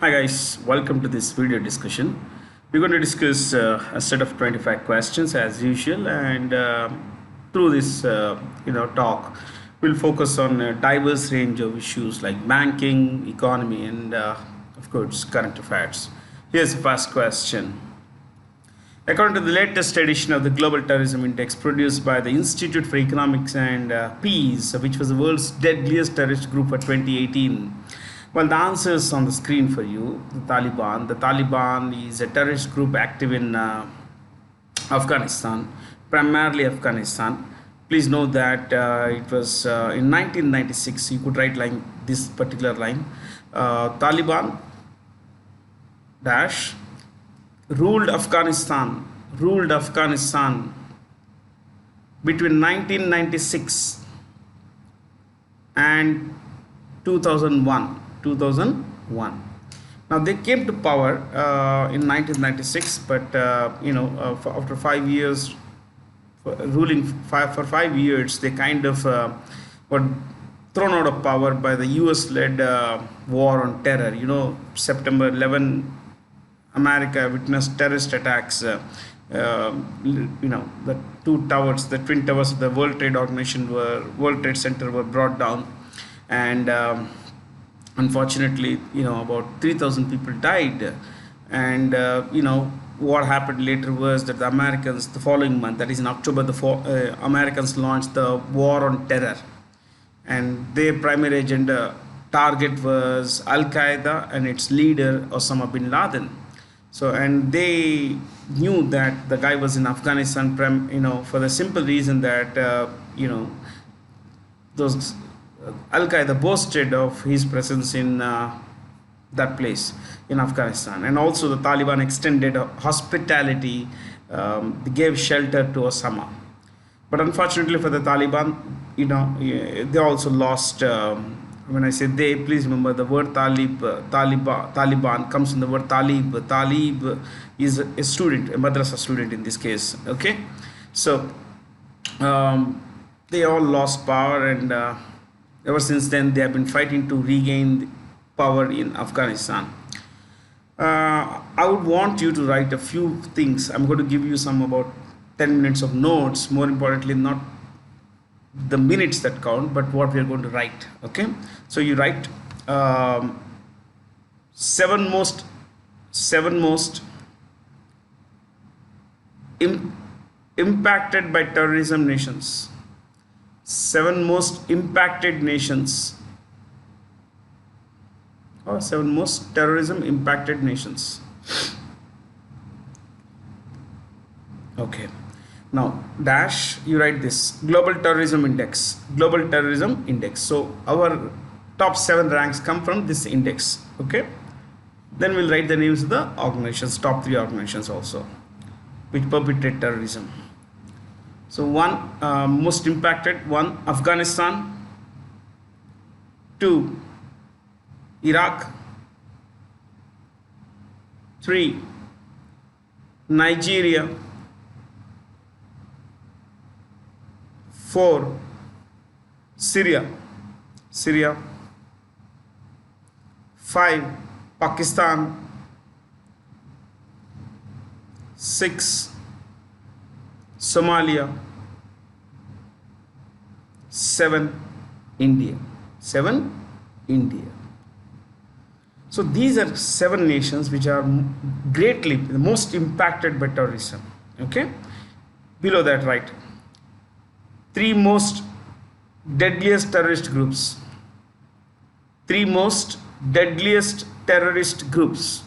Hi guys, welcome to this video discussion. We're going to discuss a set of 25 questions as usual, and through this talk, we'll focus on a diverse range of issues like banking, economy, and of course current affairs. Here's the first question. According to the latest edition of the Global Terrorism Index produced by the Institute for Economics and Peace, which was the world's deadliest terrorist group for 2018, well, the answer is on the screen for you. The Taliban. The Taliban is a terrorist group active in Afghanistan, primarily Afghanistan. Please note that it was in 1996. You could write line this particular line. Taliban dash ruled Afghanistan between 1996 and 2001. Now they came to power in 1996, but after 5 years, ruling for 5 years, they kind of were thrown out of power by the US-led war on terror. September 11, America witnessed terrorist attacks. The twin towers of the World Trade Center were brought down, and unfortunately, about 3,000 people died. And what happened later was that the Americans, the following month, that is in October, Americans launched the war on terror, and their primary agenda target was Al Qaeda and its leader Osama bin Laden. So, and they knew that the guy was in Afghanistan, for the simple reason that those Al Qaeda boasted of his presence in that place in Afghanistan, and also the Taliban extended hospitality, they gave shelter to Osama. But unfortunately for the Taliban, they also lost. When I say they, please remember the word Taliban comes from the word Talib. Talib is a student, a madrasa student in this case. Okay, so they all lost power, and ever since then they have been fighting to regain power in Afghanistan. I would want you to write a few things. I'm going to give you some about 10 minutes of notes. More importantly, not the minutes that count, but what we are going to write. Okay, so you write seven most impacted by terrorism nations. Seven most impacted nations, or seven most terrorism impacted nations. Okay, now dash, you write this global terrorism index. So our top 7 ranks come from this index. Okay, then we'll write the names of the organizations, top 3 organizations also, which perpetrate terrorism. So most impacted: 1, Afghanistan; 2, Iraq; 3, Nigeria; 4, Syria; 5, Pakistan; 6, Somalia; 7, India. So these are 7 nations which are greatly the most impacted by terrorism. Okay, below that write 3 most deadliest terrorist groups. 3 most deadliest terrorist groups.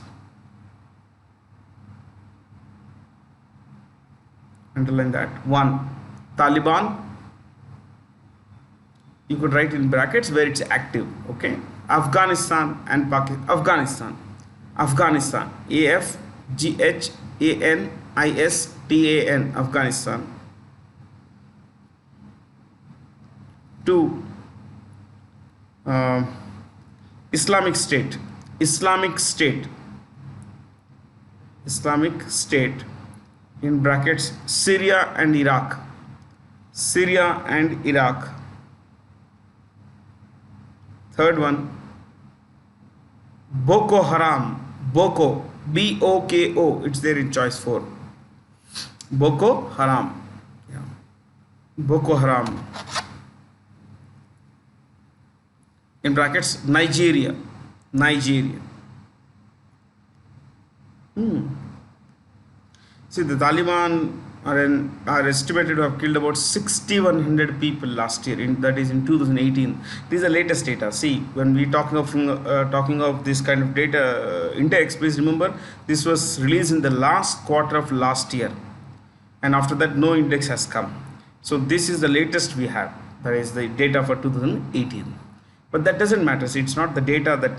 Underline that. 1, Taliban. You could write in brackets where it's active. Okay, Afghanistan and Pakistan. Afghanistan, Afghanistan, Afghanistan. 2, Islamic State, in brackets, Syria and Iraq. Third one, Boko Haram. Boko. Boko. It's there in choice 4. Boko Haram. Yeah. Boko Haram. In brackets, Nigeria. Nigeria. See, the Taliban are estimated to have killed about 6,100 people last year. That is in 2018. These are latest data. See, when we talking of this kind of data index, please remember this was released in the last quarter of last year, and after that no index has come. So this is the latest we have. That is the data for 2018. But that doesn't matter. See, it's not the data that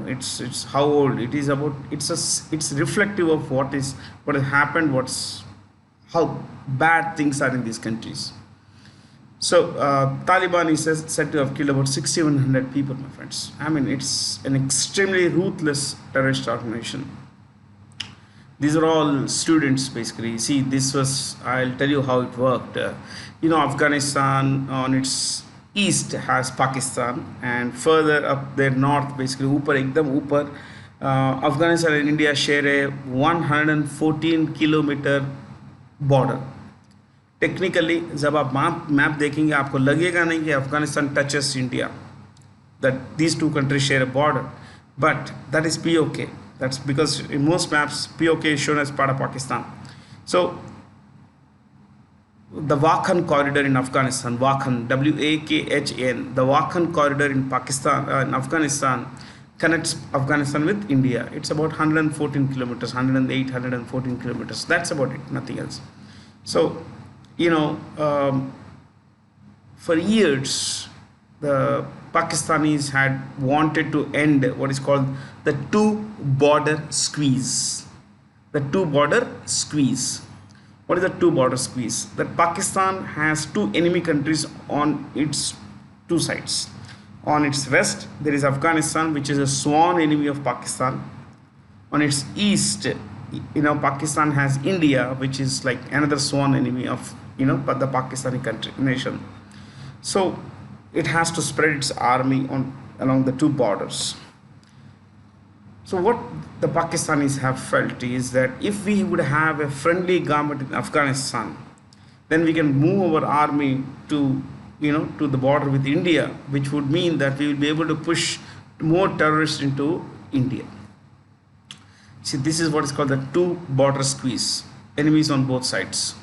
it's how old it is about. It's reflective of what has happened, what's how bad things are in these countries. So Taliban is said to have killed about 6,100 people, my friends. I mean, it's an extremely ruthless terrorist organization. These are all students basically. See, this was, I'll tell you how it worked. Afghanistan on its east has Pakistan, and further up their north, basically ऊपर एकदम ऊपर, Afghanistan and India share a 114 kilometer border. Technically जब आप map देखेंगे आपको लगेगा नहीं कि Afghanistan touches India, that these two countries share a border, but that is POK. That's because in most maps POK is shown as part of Pakistan. So the Wakhan corridor in Afghanistan, Wakhan, Wakhan, the Wakhan corridor in Pakistan, in Afghanistan, connects Afghanistan with India. It's about 114 kilometers, 108, 114 kilometers. That's about it, nothing else. So, for years, the Pakistanis had wanted to end what is called the two-border squeeze. The two-border squeeze. What is the two-border squeeze? That Pakistan has two enemy countries on its two sides. On its west, there is Afghanistan, which is a sworn enemy of Pakistan. On its east, Pakistan has India, which is like another sworn enemy of, the Pakistani country, nation. So it has to spread its army along the two borders. So what the Pakistanis have felt is that if we would have a friendly government in Afghanistan, then we can move our army to the border with India, which would mean that we will be able to push more terrorists into India. See, this is what is called the two border squeeze, enemies on both sides.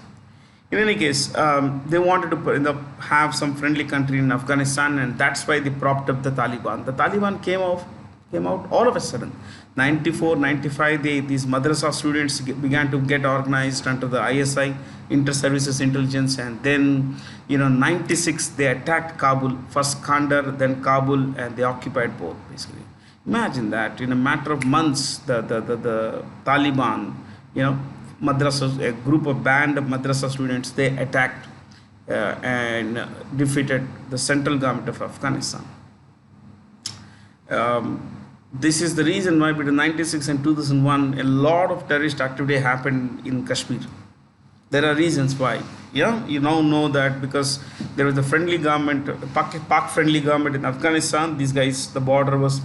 In any case, they wanted to have some friendly country in Afghanistan, and that's why they propped up the Taliban. The Taliban came out all of a sudden. 94, 95, these madrasa students began to get organized under the ISI, Inter-Services Intelligence, and then 96 they attacked Kabul, first Kandahar, then Kabul, and they occupied both basically. Imagine that in a matter of months, the Taliban, madrasas, a group of band of madrasa students, they attacked and defeated the central government of Afghanistan. This is the reason why between 96 and 2001 a lot of terrorist activity happened in Kashmir. There are reasons why. You now know that because there was a friendly government, Pak friendly government in Afghanistan. These guys, the border was,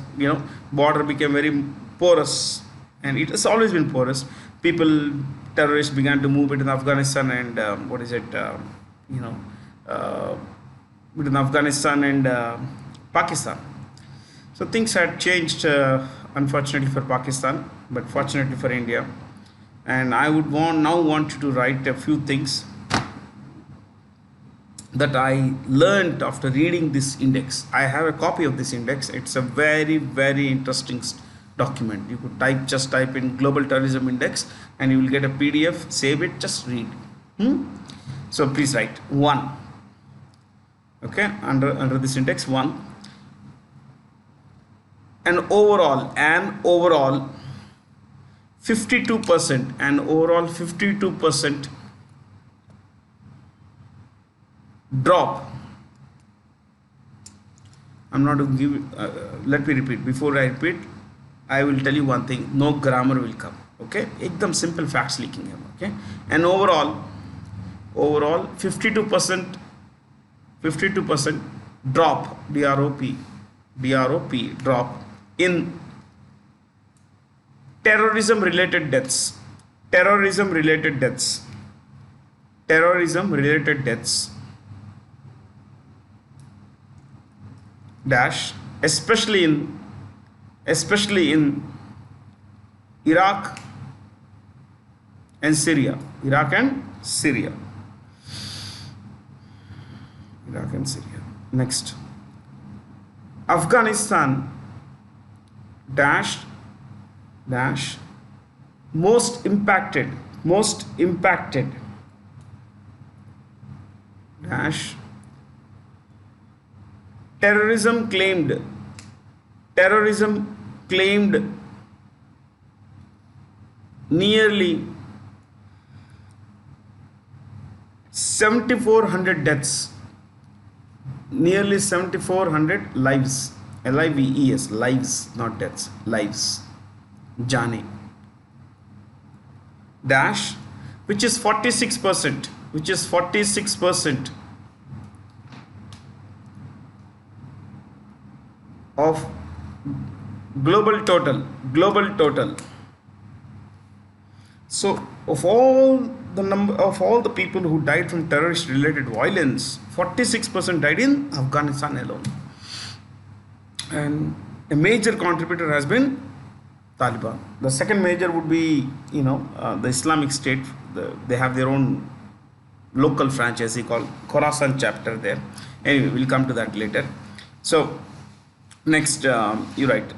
border became very porous, and it has always been porous. Terrorists began to move between Afghanistan and between Afghanistan and Pakistan. So things had changed, unfortunately for Pakistan, but fortunately for India. And I would now want you to write a few things that I learned after reading this index. I have a copy of this index. It's a very, very interesting document. You could just type in Global Terrorism Index and you will get a PDF. Save it, just read. So please write 1. Okay, under this index 1. And overall 52% and overall 52% drop. I'm not going to give let me repeat. Before I repeat, I will tell you one thing. No grammar will come. Okay, ekdam simple facts leaking here. Okay, and overall 52% drop, drop in terrorism related deaths, terrorism related deaths, terrorism related deaths dash, especially in Iraq and Syria, Iraq and Syria, Iraq and Syria. Next, Afghanistan dash dash most impacted dash terrorism claimed nearly 7,400 deaths, nearly 7,400 lives, lives, lives, not deaths, lives, jane dash, which is 46%, which is 46% of global total. So of all the people who died from terrorist related violence, 46% died in Afghanistan alone, and a major contributor has been Taliban. The second major would be, the Islamic State. They have their own local franchise called Khorasan chapter there. Anyway, we'll come to that later. So next, you write,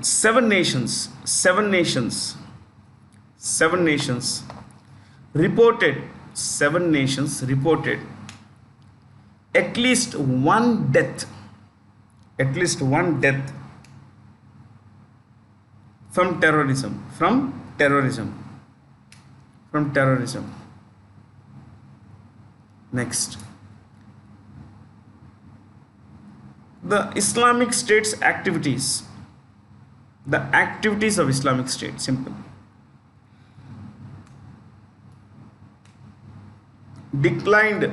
seven nations reported at least one death from terrorism. Next, the Islamic State's activities, the activities of Islamic State, simple, declined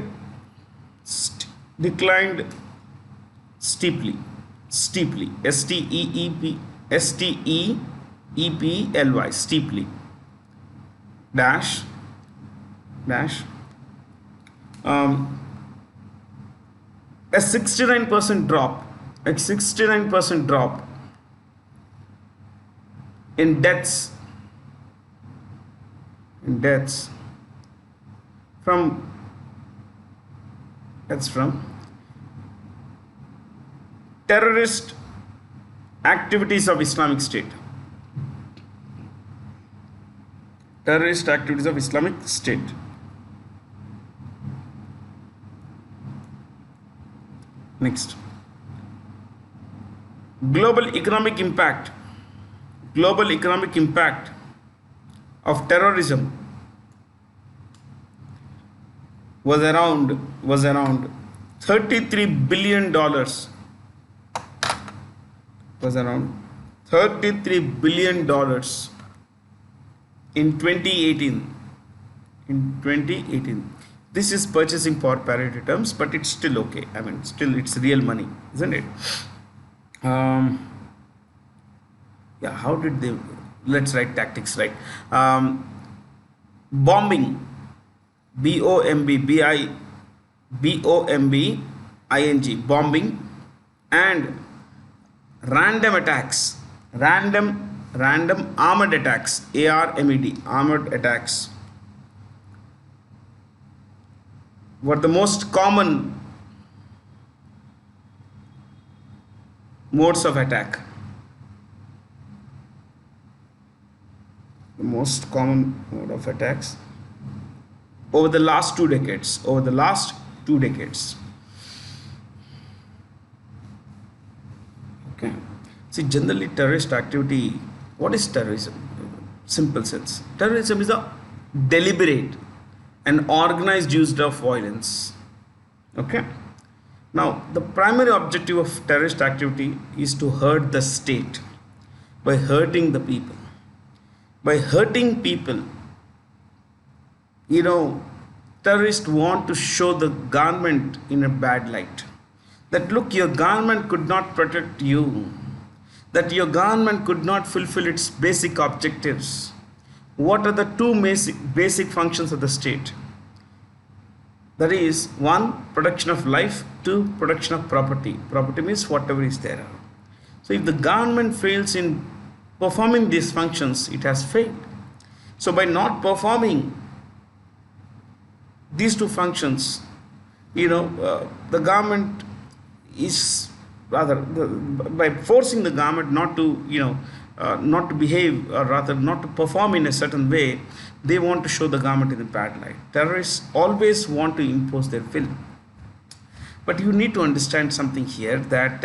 steeply, steeply, steeply, dash, a 69% drop in deaths from terrorist activities of Islamic State. Terrorist activities of Islamic State. Next, global economic impact of terrorism was around $33 billion. Was around $33 billion in 2018. This is purchasing power parity terms, but it's still okay. I mean, still it's real money, isn't it? Yeah, how did they, let's write tactics, right? Bombing, bombing, bombing, and random attacks, random armored attacks, armored attacks, were the most common modes of attack. The most common mode of attacks over the last 2 decades. Okay. See, generally terrorist activity, what is terrorism? Simple sense. Terrorism is a deliberate and organized use of violence. Okay. Now, the primary objective of terrorist activity is to hurt the state by hurting the people. By hurting people, terrorists want to show the government in a bad light. That look, your government could not protect you. that your government could not fulfill its basic objectives. What are the two basic functions of the state? That is, one, protection of life, two, protection of property. Property means whatever is there. So if the government fails in performing these functions, it has failed. So by not performing these two functions, the government is rather by forcing the government not to not to behave, or rather not to perform in a certain way, they want to show the government in a bad light. Terrorists always want to impose their will. But you need to understand something here, that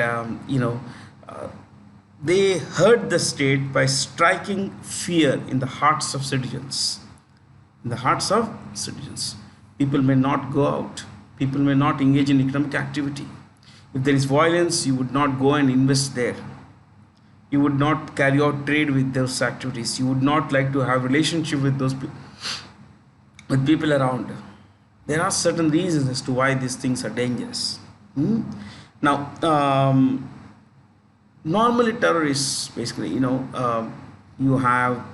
they hurt the state by striking fear in the hearts of citizens. In the hearts of citizens, people may not go out, people may not engage in economic activity. If there is violence, you would not go and invest there. You would not carry out trade with those activities. You would not like to have relationship with those with people around. There are certain reasons as to why these things are dangerous. Now, normally terrorists, basically, you have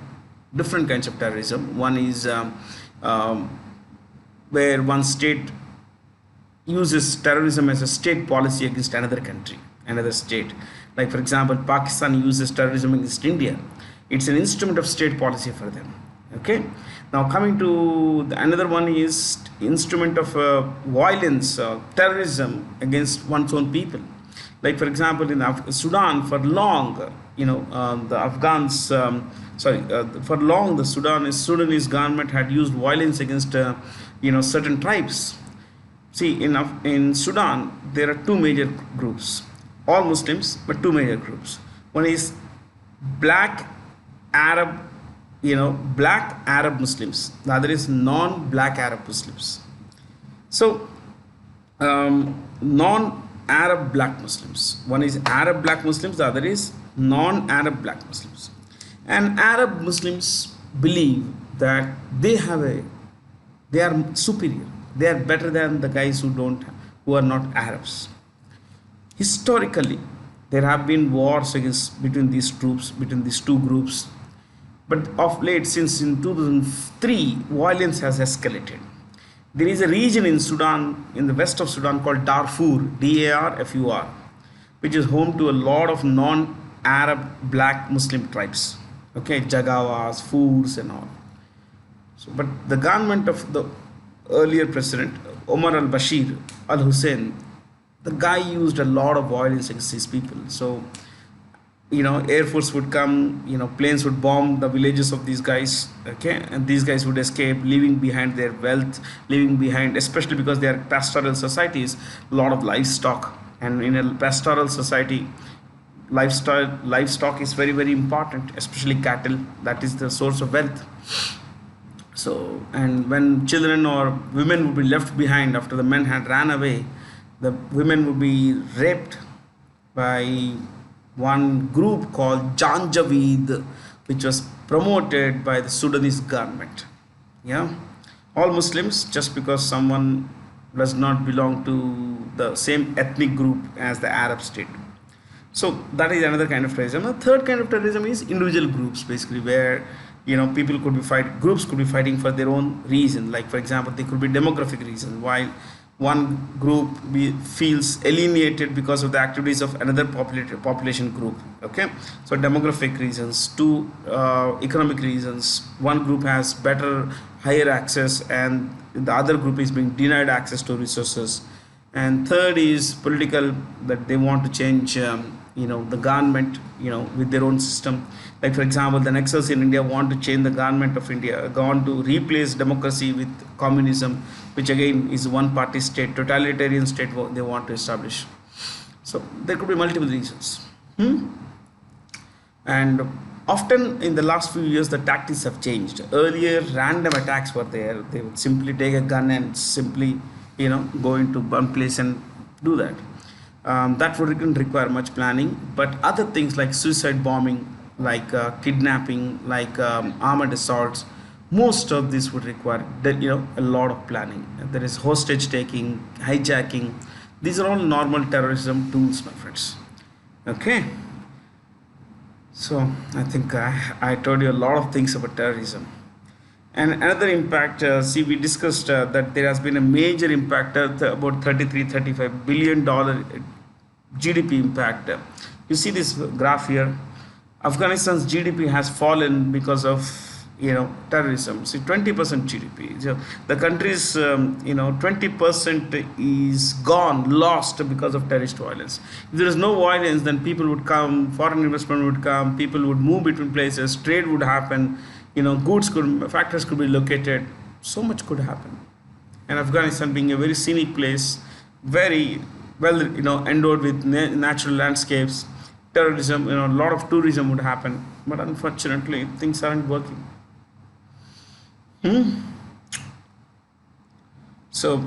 different kinds of terrorism. One is where one state uses terrorism as a state policy against another country, another state. Like, for example, Pakistan uses terrorism against India. It's an instrument of state policy for them. Okay. Now, coming to another one is instrument of violence, terrorism against one's own people. Like, for example, in Sudan, for long, the Afghans, for long, the Sudanese government had used violence against, certain tribes. See, in Sudan, there are two major groups, all Muslims, but two major groups. One is black Arab, black Arab Muslims. The other is non-black Arab Muslims. So, non-Arab black Muslims. One is Arab black Muslims, the other is non-Arab black Muslims. And Arab Muslims believe that they are superior. They are better than the guys who are not Arabs. Historically, there have been wars between these two groups. But of late, since in 2003, violence has escalated. There is a region in Sudan, in the west of Sudan, called Darfur, Darfur, which is home to a lot of non-Arab black Muslim tribes. Okay, Jagawas, Furs and all. So, but the government of the earlier president, Omar al-Bashir al-Hussein, the guy used a lot of violence against these people. So, Air Force would come, planes would bomb the villages of these guys, okay, and these guys would escape, leaving behind their wealth, leaving behind, especially because they are pastoral societies, a lot of livestock. And in a pastoral society, livestock is very, very important, especially cattle. That is the source of wealth. So, and when children or women would be left behind after the men had ran away, the women would be raped by one group called Janjaweed, which was promoted by the Sudanese government. Yeah, all Muslims, just because someone does not belong to the same ethnic group as the Arab state. So that is another kind of terrorism. The third kind of terrorism is individual groups, basically, where groups could be fighting for their own reason. Like, for example, there could be demographic reason, while one group feels alienated because of the activities of another population group. Okay, so demographic reasons. Two, economic reasons. One group has higher access, and the other group is being denied access to resources. And third is political, that they want to change the government with their own system. Like, for example, the Naxals in India want to change the government of India, want to replace democracy with communism, which again is one party state, totalitarian state they want to establish. So there could be multiple reasons. And often in the last few years, the tactics have changed. Earlier, random attacks were there. They would simply take a gun and simply go into one place and do that. That wouldn't require much planning, but other things like suicide bombing, like kidnapping, like armored assaults, most of this would require a lot of planning. There is hostage taking, hijacking. These are all normal terrorism tools, my friends. Okay. So I think I told you a lot of things about terrorism. And another impact, see, we discussed that there has been a major impact, about 33, $35 billion GDP impact. You see this graph here. Afghanistan's GDP has fallen because of terrorism. See, 20% GDP. So the country's 20% is gone, lost because of terrorist violence. If there is no violence, then people would come, foreign investment would come, people would move between places, trade would happen, goods could, factories could be located, so much could happen. And Afghanistan being a very scenic place, very well endowed with natural landscapes, terrorism, a lot of tourism would happen, but unfortunately things aren't working. So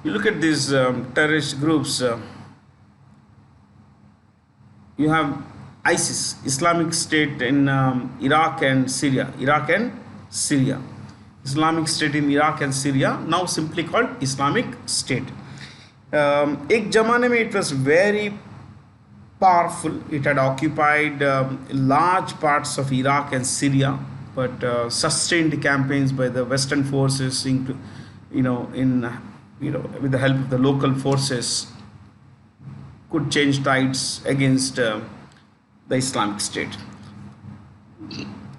you look at these terrorist groups. You have ISIS, Islamic State in Iraq and Syria. Iraq and Syria. Islamic State in Iraq and Syria, now simply called Islamic State. एक जमाने में it was very powerful. It had occupied large parts of Iraq and Syria, but sustained campaigns by the Western forces, with the help of the local forces, could change tides against the Islamic State.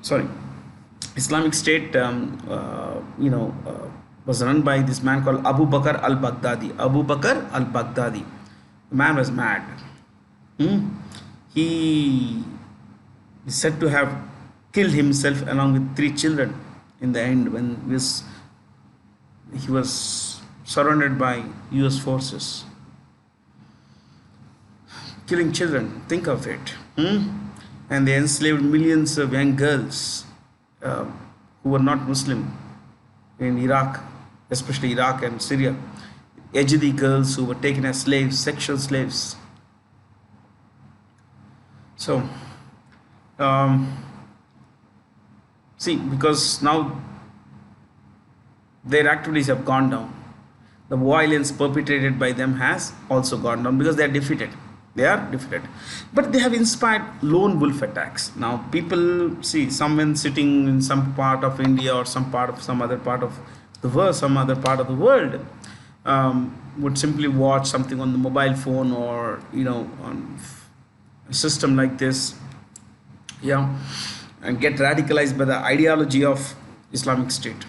Sorry, Islamic State, was run by this man called Abu Bakr al-Baghdadi. Abu Bakr al-Baghdadi. The man was mad. He is said to have killed himself along with 3 children in the end when he was surrounded by US forces. Killing children, think of it. And they enslaved millions of young girls who were not Muslim in Iraq, especially Iraq and Syria. Yazidi girls who were taken as slaves, sexual slaves. So, see, because now their activities have gone down, the violence perpetrated by them has also gone down because they are defeated. They are defeated. But they have inspired lone wolf attacks. Now, people see someone sitting in some part of India or some other part of the world, some other part of the world, would simply watch something on the mobile phone or on a system like this, and get radicalized by the ideology of Islamic State,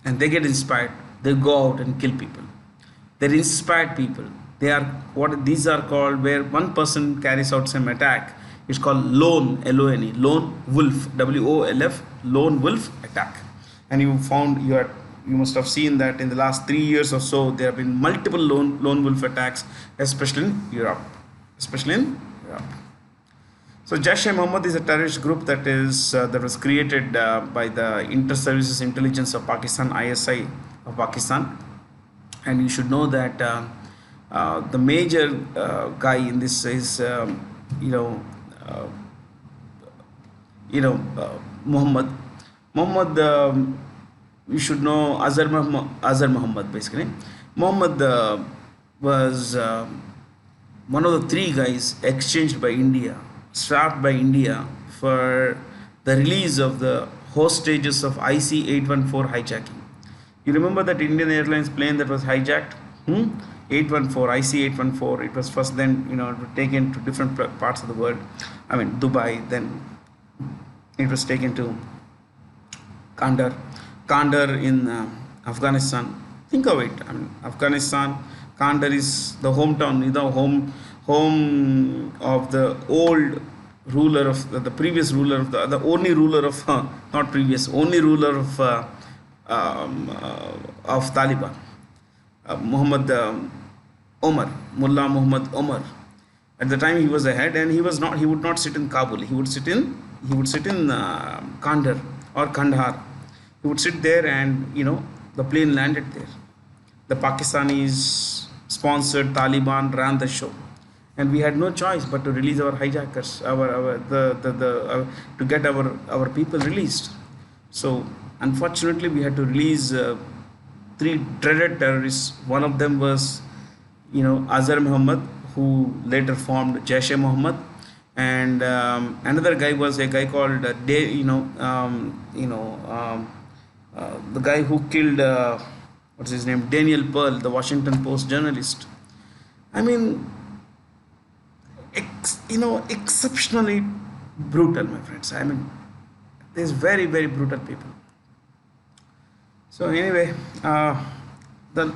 and they get inspired. They go out and kill people. They're inspired people. They are what these are called, where one person carries out some attack. It's called lone, L-O-N-E, lone wolf, W-O-L-F, lone wolf attack. And you must have seen that in the last 3 years or so, there have been multiple lone wolf attacks, especially in Europe. So Jaish-e-Mohammed is a terrorist group that was created by the Inter-Services Intelligence of Pakistan, ISI of Pakistan. And you should know that the major guy in this is Muhammad. You should know Azhar Muhammad basically. Muhammad was one of the 3 guys exchanged by India, strapped by India for the release of the hostages of IC-814 hijacking. You remember that Indian Airlines plane that was hijacked? 814, IC-814. It was first then taken to different parts of the world. I mean Dubai. Then it was taken to Kandahar in Afghanistan. Think of it. I mean, Afghanistan, Kandahar is the hometown, home of the old ruler of the previous ruler of the only ruler of not previous, only ruler of Taliban, Muhammad Omar, Mullah Muhammad Omar. At the time he was the head, and he would not sit in Kabul. He would sit in Kandahar or Kandahar. He would sit there, and the plane landed there. The Pakistanis sponsored Taliban ran the show, and we had no choice but to release our hijackers, to get our people released. So unfortunately, we had to release 3 dreaded terrorists. One of them was Azhar Muhammad, who later formed Jaish-e-Mohammed, and another guy was a guy called the guy who killed what's his name, Daniel Pearl, the Washington Post journalist. I mean, exceptionally brutal, my friends. I mean, there's very, very brutal people. So anyway, the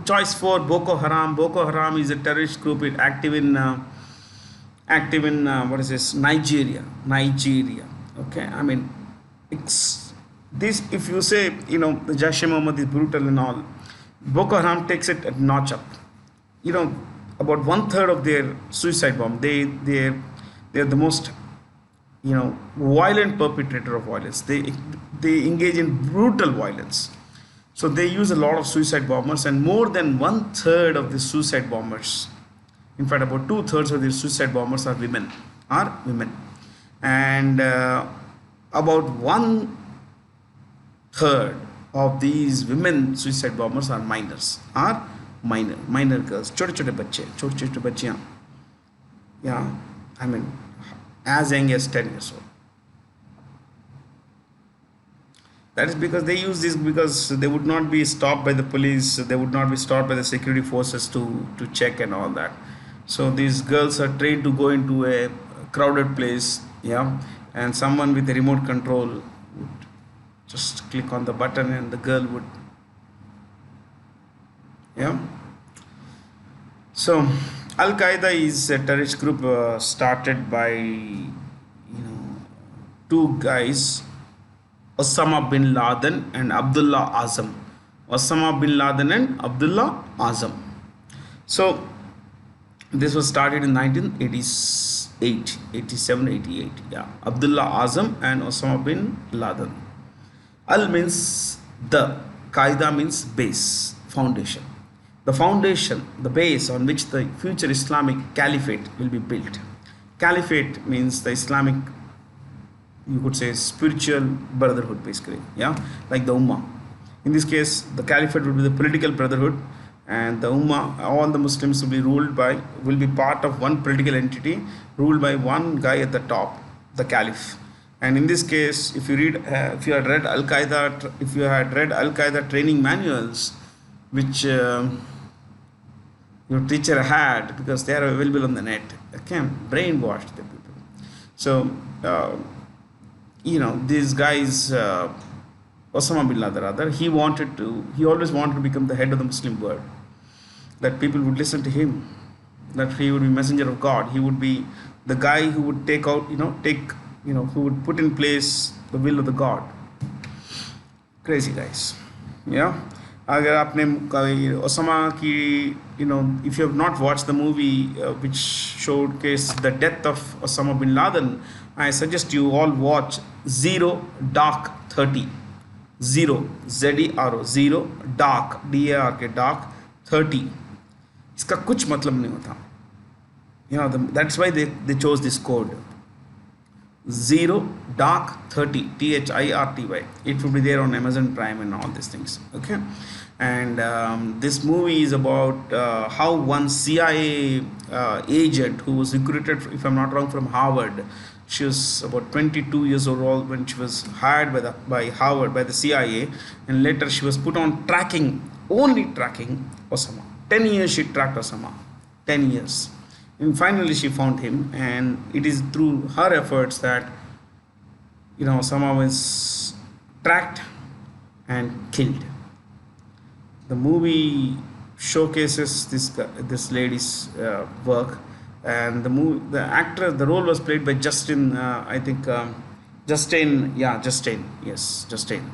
choice for Boko Haram. Boko Haram is a terrorist group active in what is this, Nigeria. Okay, I mean, this, if you say, the Jaish-e-Mohammed is brutal and all, Boko Haram takes it a notch up. About one third of their suicide bomb, they're the most violent perpetrator of violence. They engage in brutal violence. So they use a lot of suicide bombers, and more than one third of the suicide bombers, in fact about 2/3 of the suicide bombers are women, and about one third of these women suicide bombers are minor girls, छोटे बच्चियां, yeah, I mean, as young as 10 years old. That is because they use this because they would not be stopped by the police, they would not be stopped by the security forces to check and all that. So these girls are trained to go into a crowded place, yeah, and someone with a remote control would just click on the button and the girl would, yeah. So Al Qaeda is a terrorist group started by two guys, Osama bin Laden and Abdullah Azam. Osama bin Laden and Abdullah Azam. So this was started in 1988, 87, 88. Yeah, Abdullah Azam and Osama bin Laden. Al means the, Qaeda means base, foundation. The foundation, the base on which the future Islamic caliphate will be built. Caliphate means the Islamic, you could say, spiritual brotherhood, basically, yeah, like the Ummah. In this case, the caliphate will be the political brotherhood, and the Ummah, all the Muslims will be part of one political entity ruled by one guy at the top, the caliph. And in this case, if you had read Al Qaeda training manuals, which your teacher had, because they are available on the net, okay, brainwashed the people. So these guys, Osama bin Laden rather, he always wanted to become the head of the Muslim world, that people would listen to him, that he would be messenger of God, he would be the guy who would who would put in place the will of the God. Crazy guys, yeah. अगर आपने Osama की, if you have not watched the movie which showcased the death of Osama bin Laden, I suggest you all watch Zero Dark 30. Zero, ZERO, Zero Dark, DARK, Dark 30. इसका कुछ मतलब नहीं होता. That's why they chose this code. Zero Dark 30, THIRTY. It will be there on Amazon Prime and all these things. Okay, and this movie is about how one CIA agent who was recruited, if I'm not wrong, from Harvard. She was about 22 years old when she was hired by the CIA, and later she was put on only tracking Osama. 10 years she tracked Osama. 10 years. And finally she found him, and it is through her efforts that Osama was tracked and killed. The movie showcases this lady's work, and the role was played by Justin. I think Justin. Yes, Justin.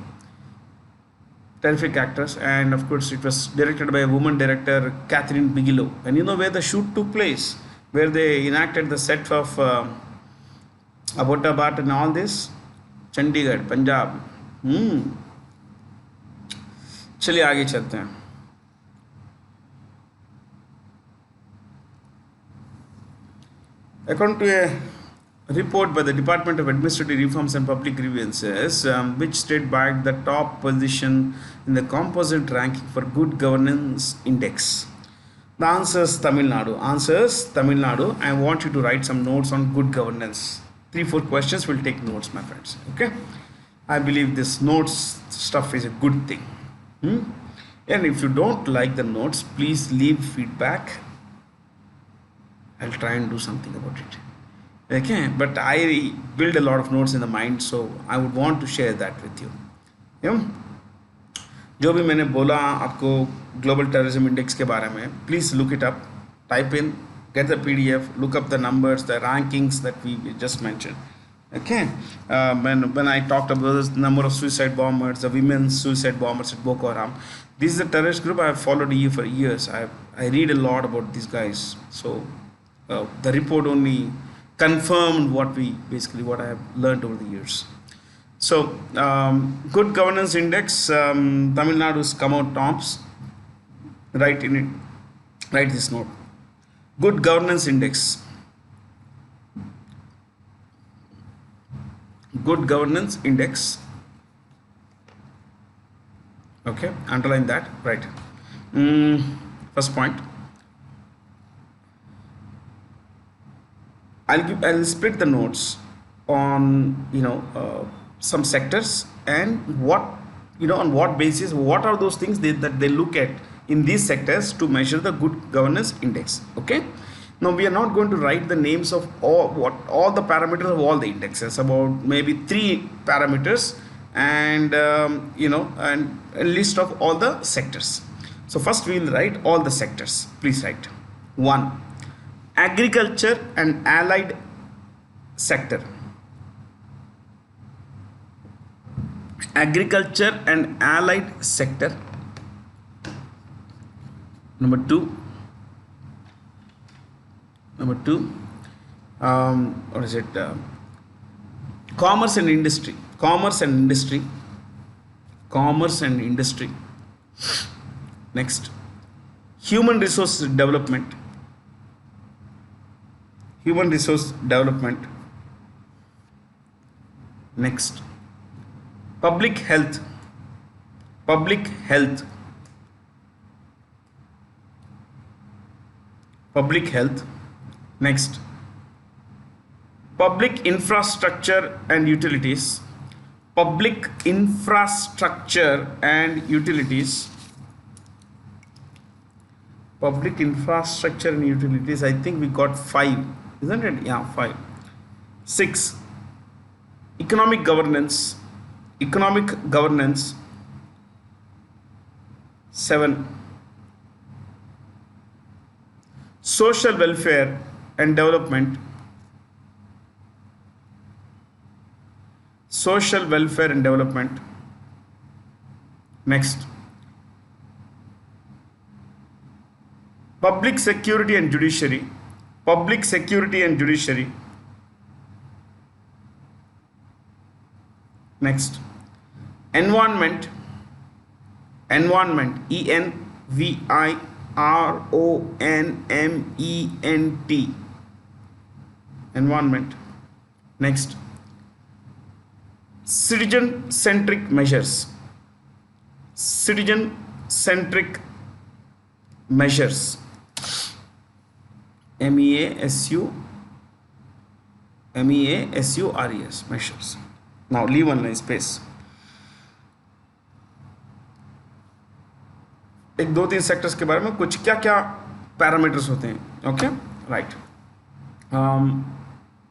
Terrific actress, and of course it was directed by a woman director, Catherine Bigelow. And you know where the shoot took place, where they enacted the set of Abbottabad and all this? Chandigarh, Punjab. चलिए आगे चलते हैं. According to a report by the Department of Administrative Reforms and Public Grievances, which state bagged the top position in the composite ranking for Good Governance Index. The answer is Tamil Nadu. Answers Tamil Nadu. I want you to write some notes on good governance. 3 4 questions will take notes, my friends. Okay. I believe this notes stuff is a good thing. Hmm? And if you don't like the notes, please leave feedback. I'll try and do something about it. Okay, but I build a lot of notes in the mind, so I would want to share that with you. Yeah? जो भी मैंने बोला आपको global terrorism index के बारे में, please look it up, type in, get the PDF, look up the numbers, the rankings that we just mentioned. Okay, when I talked about the number of suicide bombers, the women's suicide bombers at Boko Haram, this is a terrorist group I have followed you for years. I read a lot about these guys, so the report only confirmed what I have learned over the years. So, good governance index, Tamil Nadu's come out tops. Write in it. Write this note. Good governance index. Good governance index. Okay, underline that. Right. First point. I'll split the notes on some sectors and on what basis, what are those things that they look at in these sectors to measure the good governance index. Okay, now we are not going to write the names of all the parameters of all the indexes, about maybe 3 parameters, and and a list of all the sectors. So first we will write all the sectors. Please write. 1, agriculture and allied sector. Agriculture and allied sector. Number 2, what is it? Commerce and industry. Next, human resource development. Next, public health. Next, public infrastructure and utilities. I think we got 5, isn't it? Yeah, 5. 6, economic governance. 7, social welfare and development. Next, public security and judiciary. Next, environment. Environment. Environment. Next, citizen centric measures. Measures. Measures. Now leave one space. एक 2-3 sectors के बारे में कुछ क्या parameters होते हैं. Okay, right.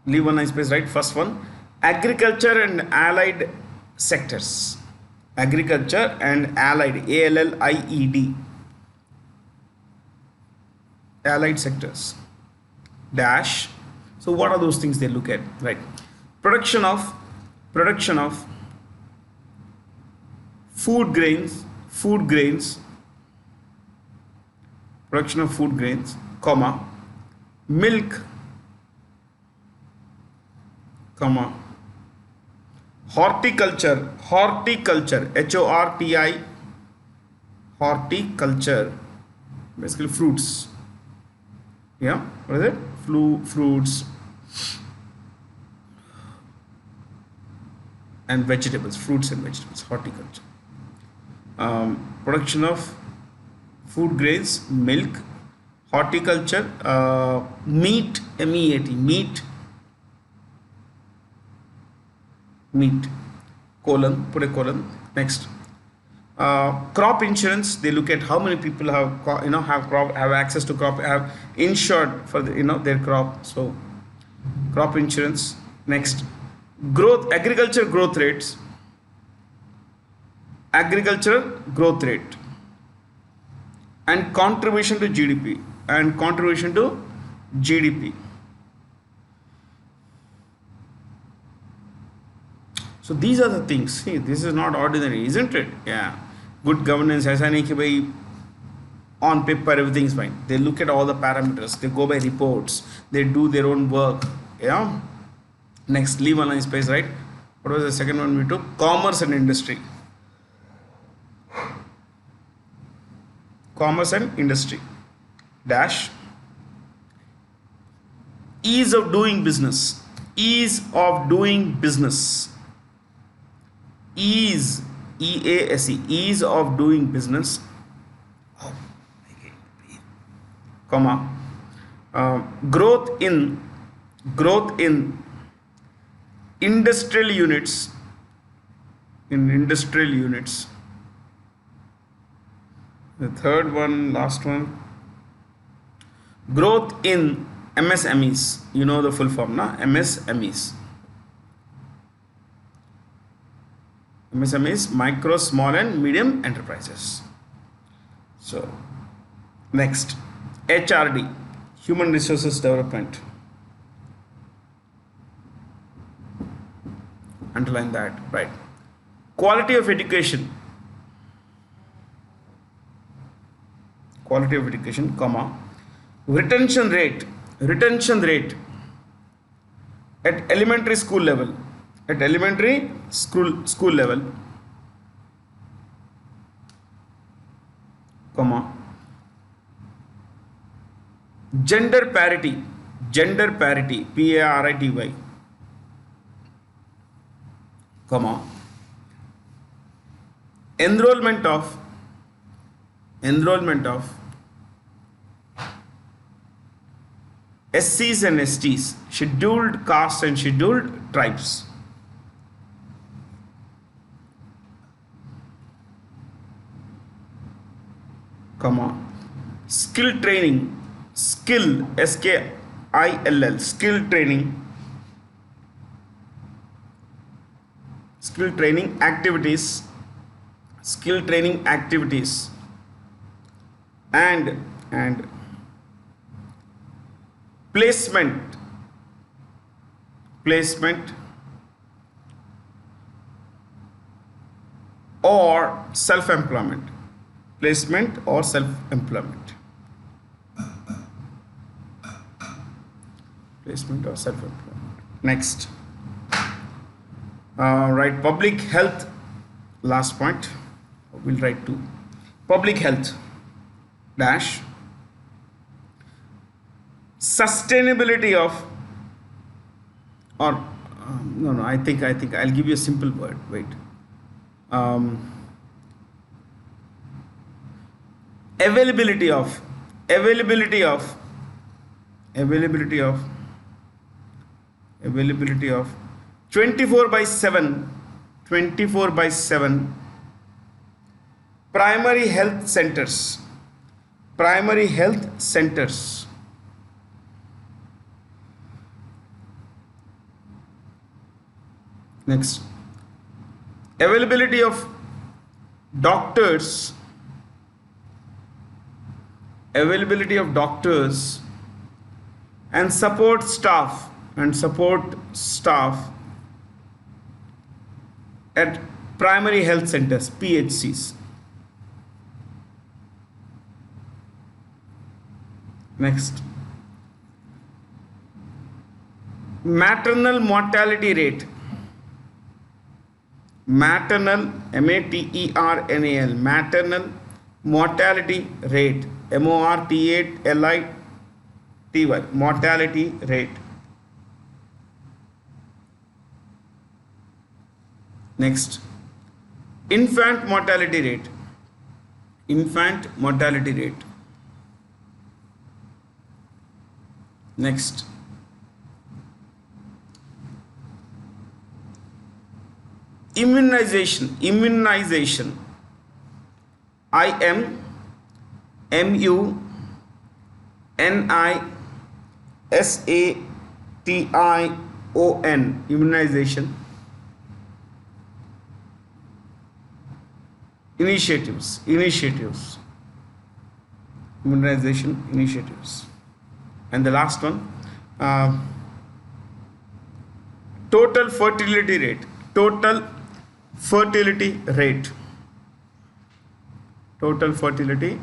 Leave one space. Right. First one, agriculture and allied sectors. Agriculture and allied, ALLIED. Allied sectors. Dash. So what are those things they look at? Right. Production of food grains. Production of food grains, comma, milk, comma, horticulture, HORTI, horticulture, basically fruits. Yeah, what is it? Fruits and vegetables, horticulture. Production of food grains, milk, horticulture, meat, meat, meat, colon, put a colon. Next, crop insurance. They look at how many people have have access to crop, have insured for their crop. So crop insurance. Next, agriculture growth rates, agricultural growth rate, and contribution to GDP, and contribution to GDP. So these are the things. See, this is not ordinary, isn't it? Yeah. Good governance, ऐसा नहीं कि भाई on paper everything is fine. They look at all the parameters. They go by reports. They do their own work. Yeah. Next, leave online space, right? What was the second one we took? Commerce and industry. Commerce and industry. Dash. Ease of doing business. Ease of doing business. Ease, EASE, ease of doing business, comma, growth in industrial units, the third one, last one, growth in MSMEs, you know the full form, na? MSMEs. MSMEs, micro, small and medium enterprises. So next, HRD, human resources development. Underline that, right? Quality of education, comma, retention rate at elementary school level, comma, gender parity, PARITY, comma, enrollment of SCs and STs, scheduled castes and scheduled tribes. Comma, skill training, SKILL, skill training activities, and placement or self-employment. Next, write public health. Last point, we'll write 2. Public health dash sustainability of, or no, I think I'll give you a simple word. Wait. Availability of 24/7 primary health centers. Next, availability of doctors and support staff at primary health centers, PHCs. Next, maternal mortality rate, maternal maternal mortality rate, MORTALITY, mortality rate. Next, infant mortality rate, Next, immunization. IMUNISATION, immunization. Initiatives, immunization initiatives. And the last one, total fertility rate. Total fertility rate. Total fertility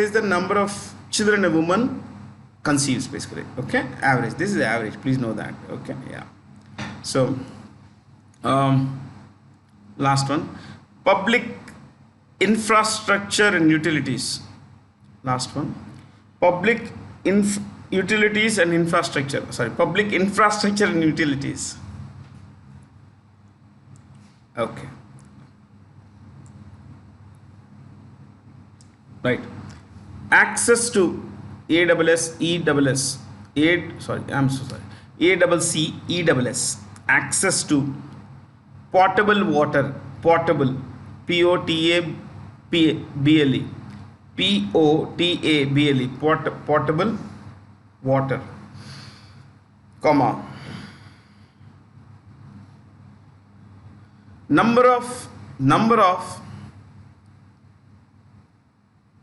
is the number of children a woman conceives, basically. Okay, average. This is the average. Please know that. Okay, yeah. So, last one, public infrastructure and utilities. Last one, public utilities and infrastructure. Public infrastructure and utilities. Okay. Right. Access to ACC, access to potable water. Potable, POTABLE, potable water, comma, number of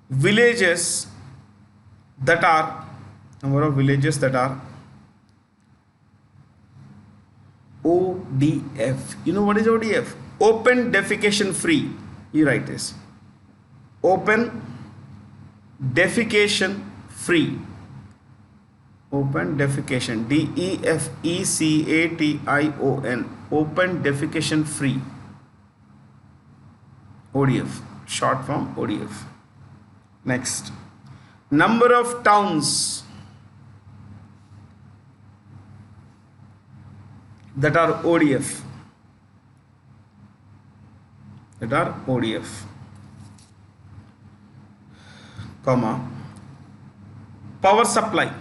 villages that are ODF. You know what is ODF? Open defecation free. You write this. Open defecation free. Open defecation. DEFECATION. Open defecation free. ODF. Short form ODF. Next. Number of towns that are ODF. Comma, power supply,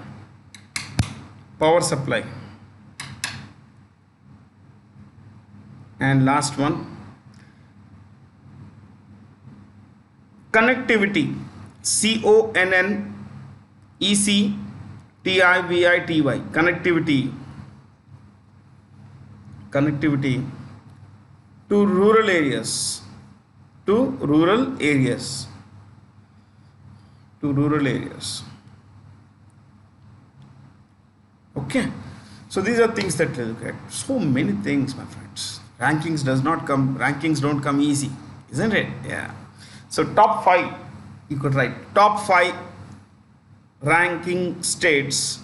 and last one, connectivity, CONNECTIVITY, connectivity to rural areas. Okay, so these are things that we look at. So many things, my friends. Rankings don't come easy, isn't it? Yeah. So top 5, you could write top 5 ranking states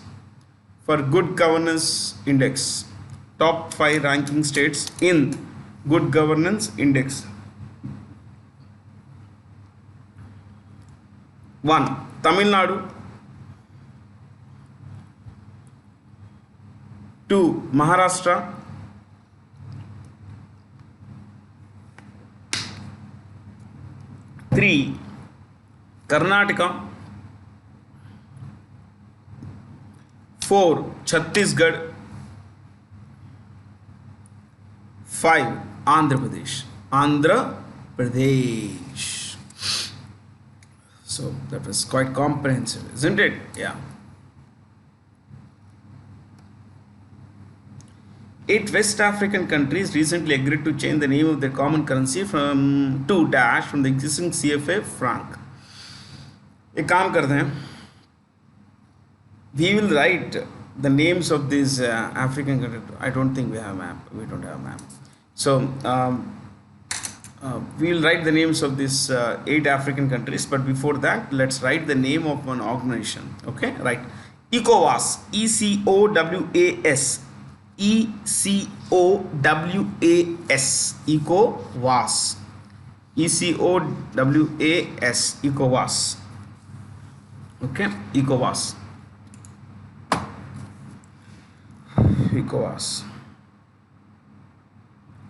for good governance index. Top 5 ranking states in good governance index. 1. Tamil Nadu. 2. Maharashtra. 3. Karnataka. 4. Chhattisgarh. 5. Andhra Pradesh. So that was quite comprehensive, isn't it? Yeah. 8 West African countries recently agreed to change the name of their common currency from the existing CFA franc. एक काम करते हैं. We will write the names of these African countries. I don't think we have a map. We don't have a map. So we will write the names of these 8 African countries. But before that, let's write the name of one organization. Okay, right. ECOWAS. ECOWAS. ECOWAS. ECOWAS. ECOWAS. ECOWAS. Okay, ECOWAS. ECOWAS.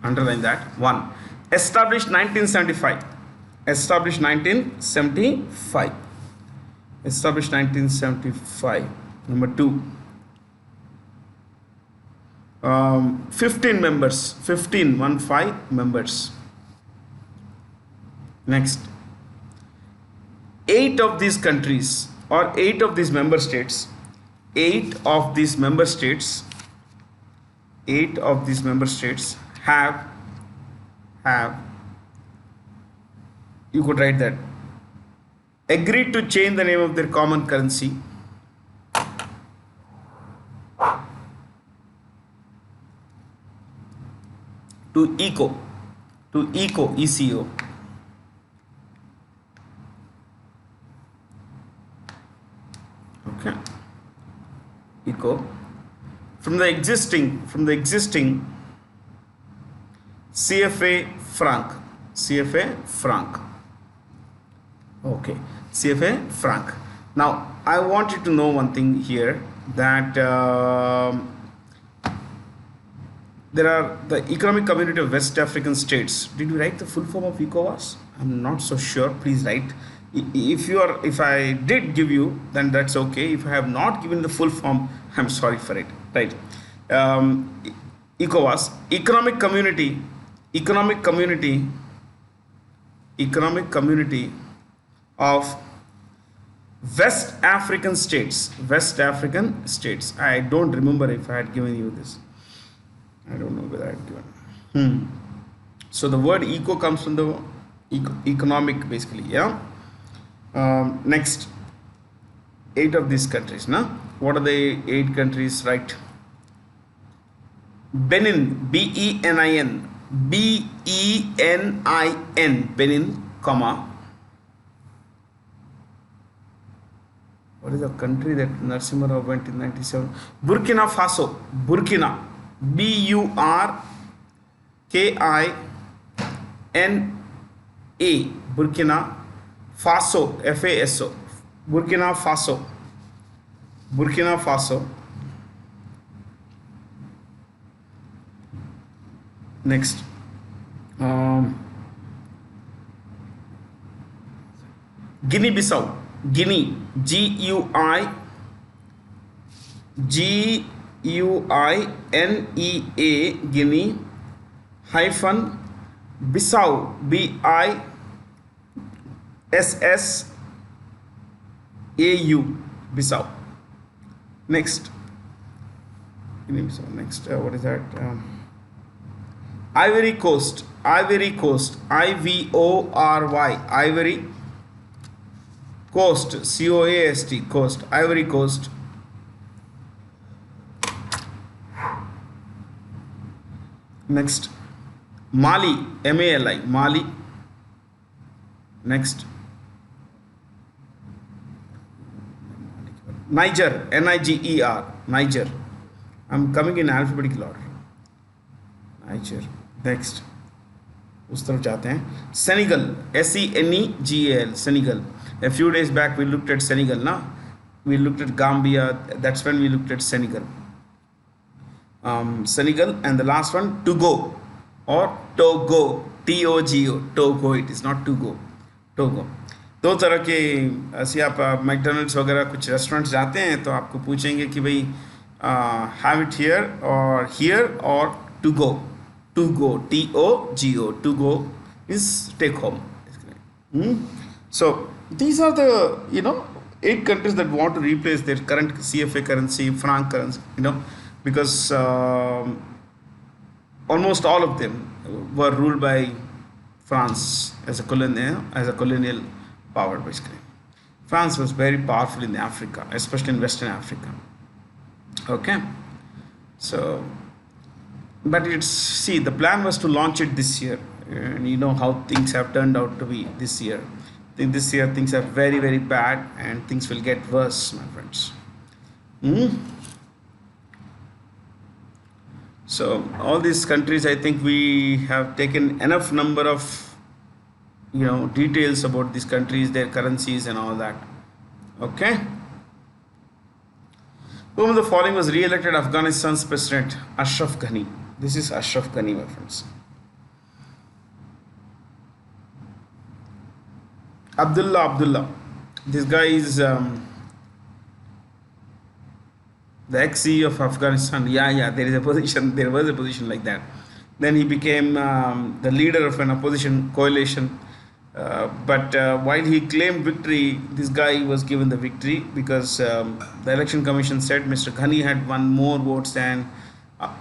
Underline that. 1. Established 1975. established 1975. Number 2, 15 members, 15 members. Next, 8 of these countries or 8 of these member states, 8 of these member states, 8 of these member states have, you could write that, agreed to change the name of their common currency to ECO, ECO. Okay, ECO from the existing CFA franc, okay, CFA franc. Now I want you to know one thing here, that there are the Economic Community of West African States. Did you write the full form of ECOWAS? I'm not so sure. Please write. If I did give you, then that's okay. If I have not given the full form, I'm sorry for it. Right? ECOWAS, Economic Community of West African States. I don't remember if I had given you this. I don't know whether I had given. So the word eco comes from the economic, basically. Yeah. Next, 8 of these countries. Now, what are the 8 countries? Right. Benin, Benin, Benin, comma. What is the country that Narasimha Rao went in 97? Burkina Faso. Burkina. Burkina. Burkina Faso. FASO. Burkina Faso. Next. Guinea-Bissau. Guinea. GUINEA. Guinea hyphen Bissau. BISSAU. Bissau. Next. Next, what is that? Ivory Coast. IVORY. Ivory Coast. COAST. Coast. Ivory Coast. Next, Mali. MALI. Mali. Next, Niger. NIGER. Niger. I'm coming in alphabetical order. Niger. Next, उस तरफ जाते हैं. Senegal. SENEGAL. Senegal. A few days back we looked at Senegal. Now we looked at Gambia. That's when we looked at Senegal. Senegal. And the last one, Togo or Togo. TOGO. Togo. It is not Togo. Togo. 2 तरह के ऐसे आप McDonald's वगैरह कुछ restaurants जाते हैं तो आपको पूछेंगे कि भाई have it here or to go. TOGO. To go is take home. So these are the 8 countries that want to replace their current CFA currency, franc currency. Because almost all of them were ruled by France as a colonial power, basically. France was very powerful in Africa, especially in Western Africa. Okay, so but the plan was to launch it this year, and you know how things have turned out to be this year. I think this year things are very, very bad, and things will get worse, my friends. So all these countries, I think we have taken enough number of details about these countries, their currencies and all that. Okay. Whom of the following was re-elected Afghanistan's president? Ashraf Ghani. This is Ashraf Ghani, my friends. Abdullah This guy is the ex-CEO of Afghanistan. Yeah, there is a position. There was a position like that. Then he became the leader of an opposition coalition. But while he claimed victory, this guy was given the victory because the election commission said Mr. Ghani had won more votes than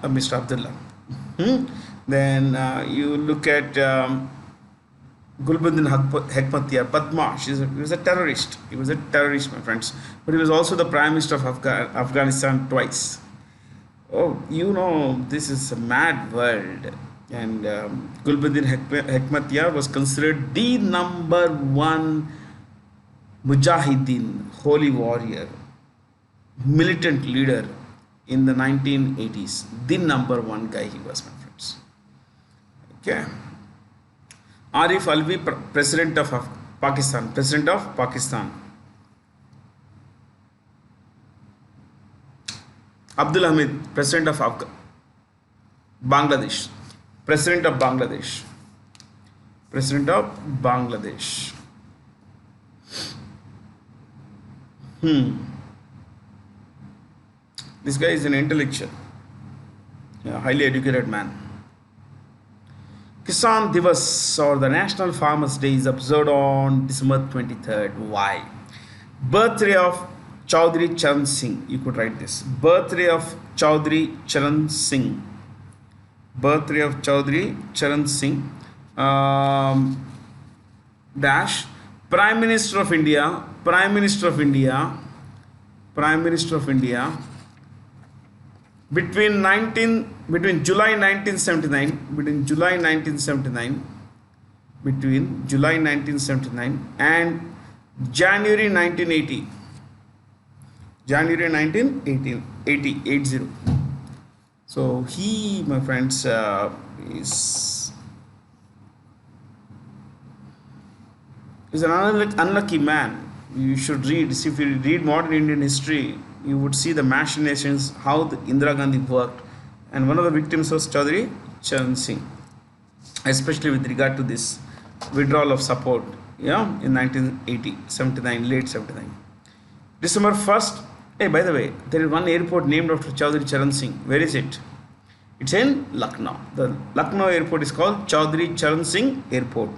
Mr. Abdullah. Hmm? Then you look at Gulbuddin Hekmatyar, Badmash. He was a terrorist. He was a terrorist, my friends. But he was also the Prime Minister of Afghanistan twice. Oh, this is a mad world. And Gulbuddin Hekmatyar was considered the number one Mujahideen, holy warrior, militant leader in the 1980s. The number one guy he was, my friends. Okay. Arif Alvi, President of Pakistan. President of Pakistan. Abdul Hamid, President of Bangladesh. President of Bangladesh. President of Bangladesh. This guy is an intellectual, highly educated man. Kisan Divas, or the National Farmers' Day, is observed on December 23rd. Why? Birthday of Chaudhry Charan Singh. You could write this. Birthday of Chaudhry Charan Singh. Birthday of Chaudhry Charan Singh. Dash. Prime Minister of India. Prime Minister of India. Prime Minister of India. Between July 1979 and January 1980. January 1980. So he, my friends, is an unlucky man. You should read. If you read modern Indian history, you would see the machinations, how the Indira Gandhi worked, and one of the victims was Chaudhry Charan Singh, especially with regard to this withdrawal of support, in 1979, late 79. December 1st. Hey, by the way, there is one airport named after Chaudhry Charan Singh. Where is it? It's in Lucknow. The Lucknow airport is called Chaudhry Charan Singh Airport.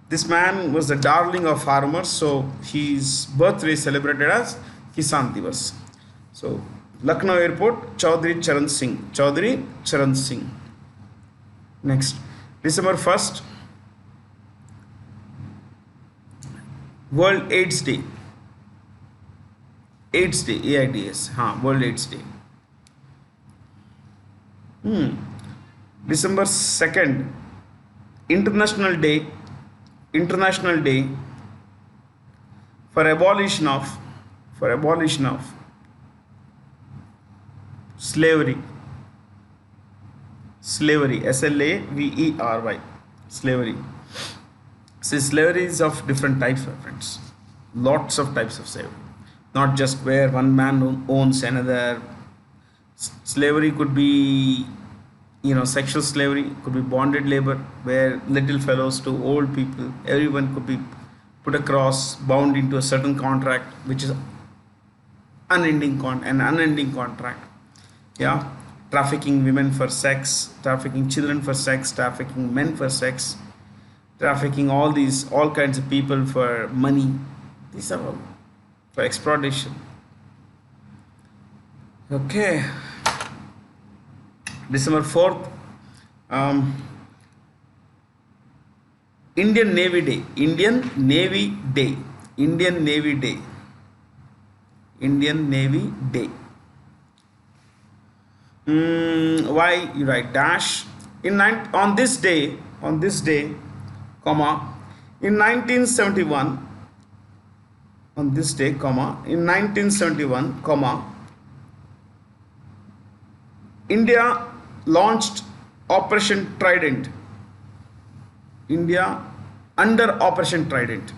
This man was the darling of farmers, so his birthday is celebrated as Kisan Divas. So, Lucknow Airport, Chaudhry Charan Singh. Chaudhry Charan Singh. Next, December 1st, World AIDS Day. AIDS Day, AIDS. World AIDS Day. December 2nd, International Day for abolition of slavery. Slavery, SLAVERY. Slavery. See, slavery is of different types, my friends. Lots of types of slavery. Not just where one man owns another. Slavery could be, sexual slavery, could be bonded labor, where little fellows to old people, everyone could be put across, bound into a certain contract, which is an unending contract. Yeah, trafficking women for sex, trafficking children for sex, trafficking men for sex, trafficking all kinds of people for money. These are all for exploitation. Okay. December 4th, Indian Navy Day. Indian Navy Day. Why you write dash? On this day, comma, in 1971, on this day, comma, in 1971, comma, India launched Operation Trident. India under Operation Trident.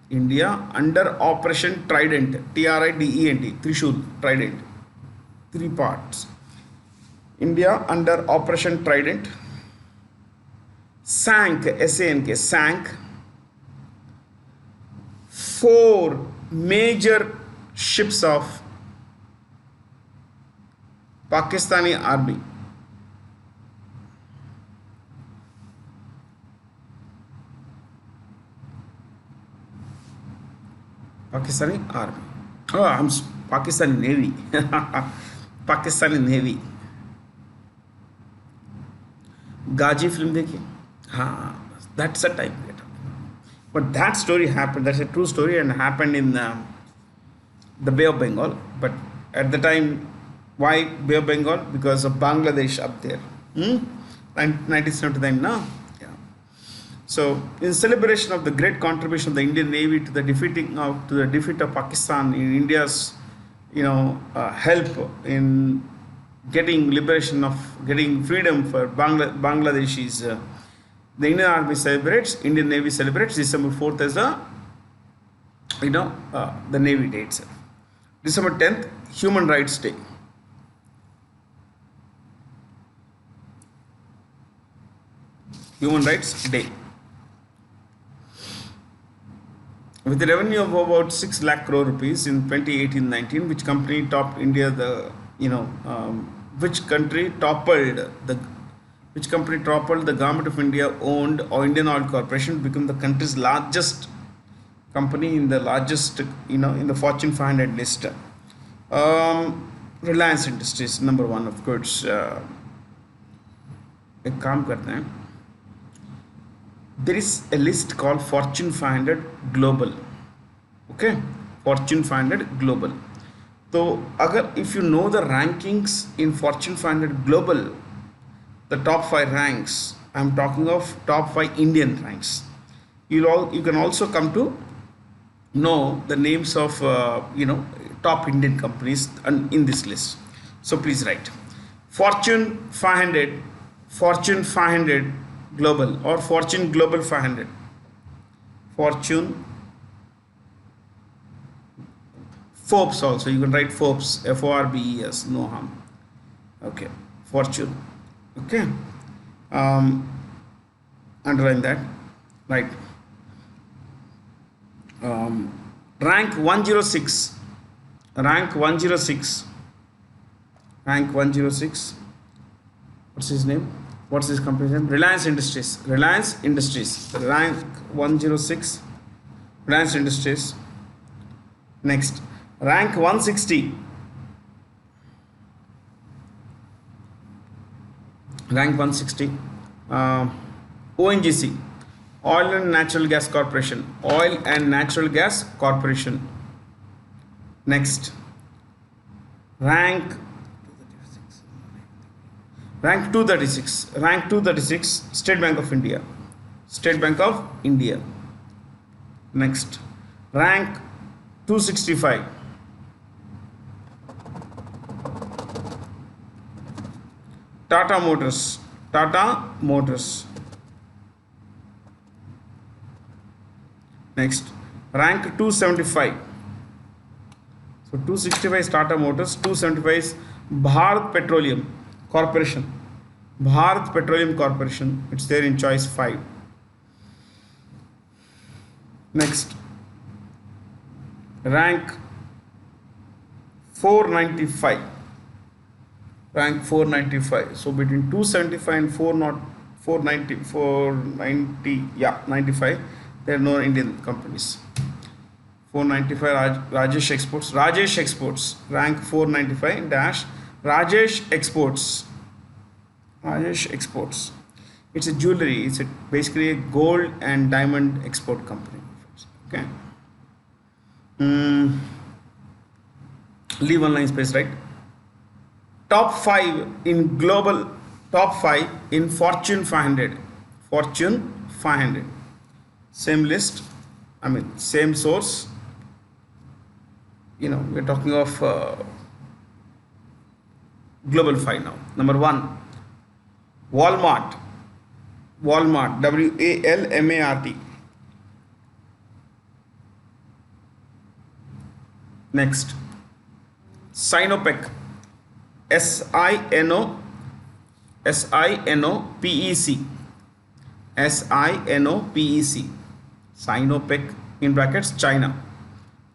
TRIDENT. Trishul, Trident. 3 parts. India under Operation Trident sank, SANK, sank 4 major ships of Pakistani army. Pakistani army. Oh, Pakistani Navy. Pakistani Navy. Ghazi film देखिए. हाँ, that's a time later. But that story happened. That's a true story and happened in the Bay of Bengal. But at the time, why Bay of Bengal? Because of Bangladesh up there. 1979, no? Yeah. So, in celebration of the great contribution of the Indian Navy to the defeat of Pakistan in India's, help in getting freedom for Bangladeshis, the Indian Navy celebrates December 4th as the Navy Day itself. December 10th, Human Rights Day. Human Rights Day. With a revenue of about 6 lakh crore rupees in 2018-19, which company topped India which country toppled the Government of India owned or Indian Oil Corporation to become the country's largest company in the Fortune 500 list. Reliance Industries number one, of course. एक काम करते हैं. There is a list called Fortune 500 Global. Okay, Fortune 500 Global. So, if you know the rankings in Fortune 500 Global, the top 5 ranks, I'm talking of top 5 Indian ranks. You can also come to know the names of top Indian companies in this list. So please write Fortune 500 Global or Fortune Global 500. Fortune. Forbes also, you can write Forbes, Forbes, no harm. Okay, Fortune. Okay, underline that. Right. Rank 106. Rank 106. Rank 106. What's his name? What's his company's name? Reliance Industries. Reliance Industries. Rank 106. Reliance Industries. Next. Rank 160. Rank 160. ONGC. Oil and Natural Gas Corporation. Oil and Natural Gas Corporation. Next. Rank 236. Rank 236. State Bank of India. State Bank of India. Next. Rank 265. Tata Motors. Tata Motors. Next, rank 275. So 265 is Tata Motors, 275 is Bharat Petroleum Corporation. Bharat Petroleum Corporation. It's there in choice 5. Next, rank 495. Rank 495. So between 275 and 95, there are no Indian companies. 495 Rajesh Exports. Rajesh Exports. Rank 495 dash Rajesh Exports. Rajesh Exports. It's a jewelry. It's basically a gold and diamond export company. Okay. Leave one line space, right? Top 5 in global, top 5 in Fortune 500. Fortune 500. Same list, same source. We're talking of global 5 now. Number 1, Walmart. Walmart, Walmart. Next, Sinopec. Sinopec. Sinopec in brackets, China.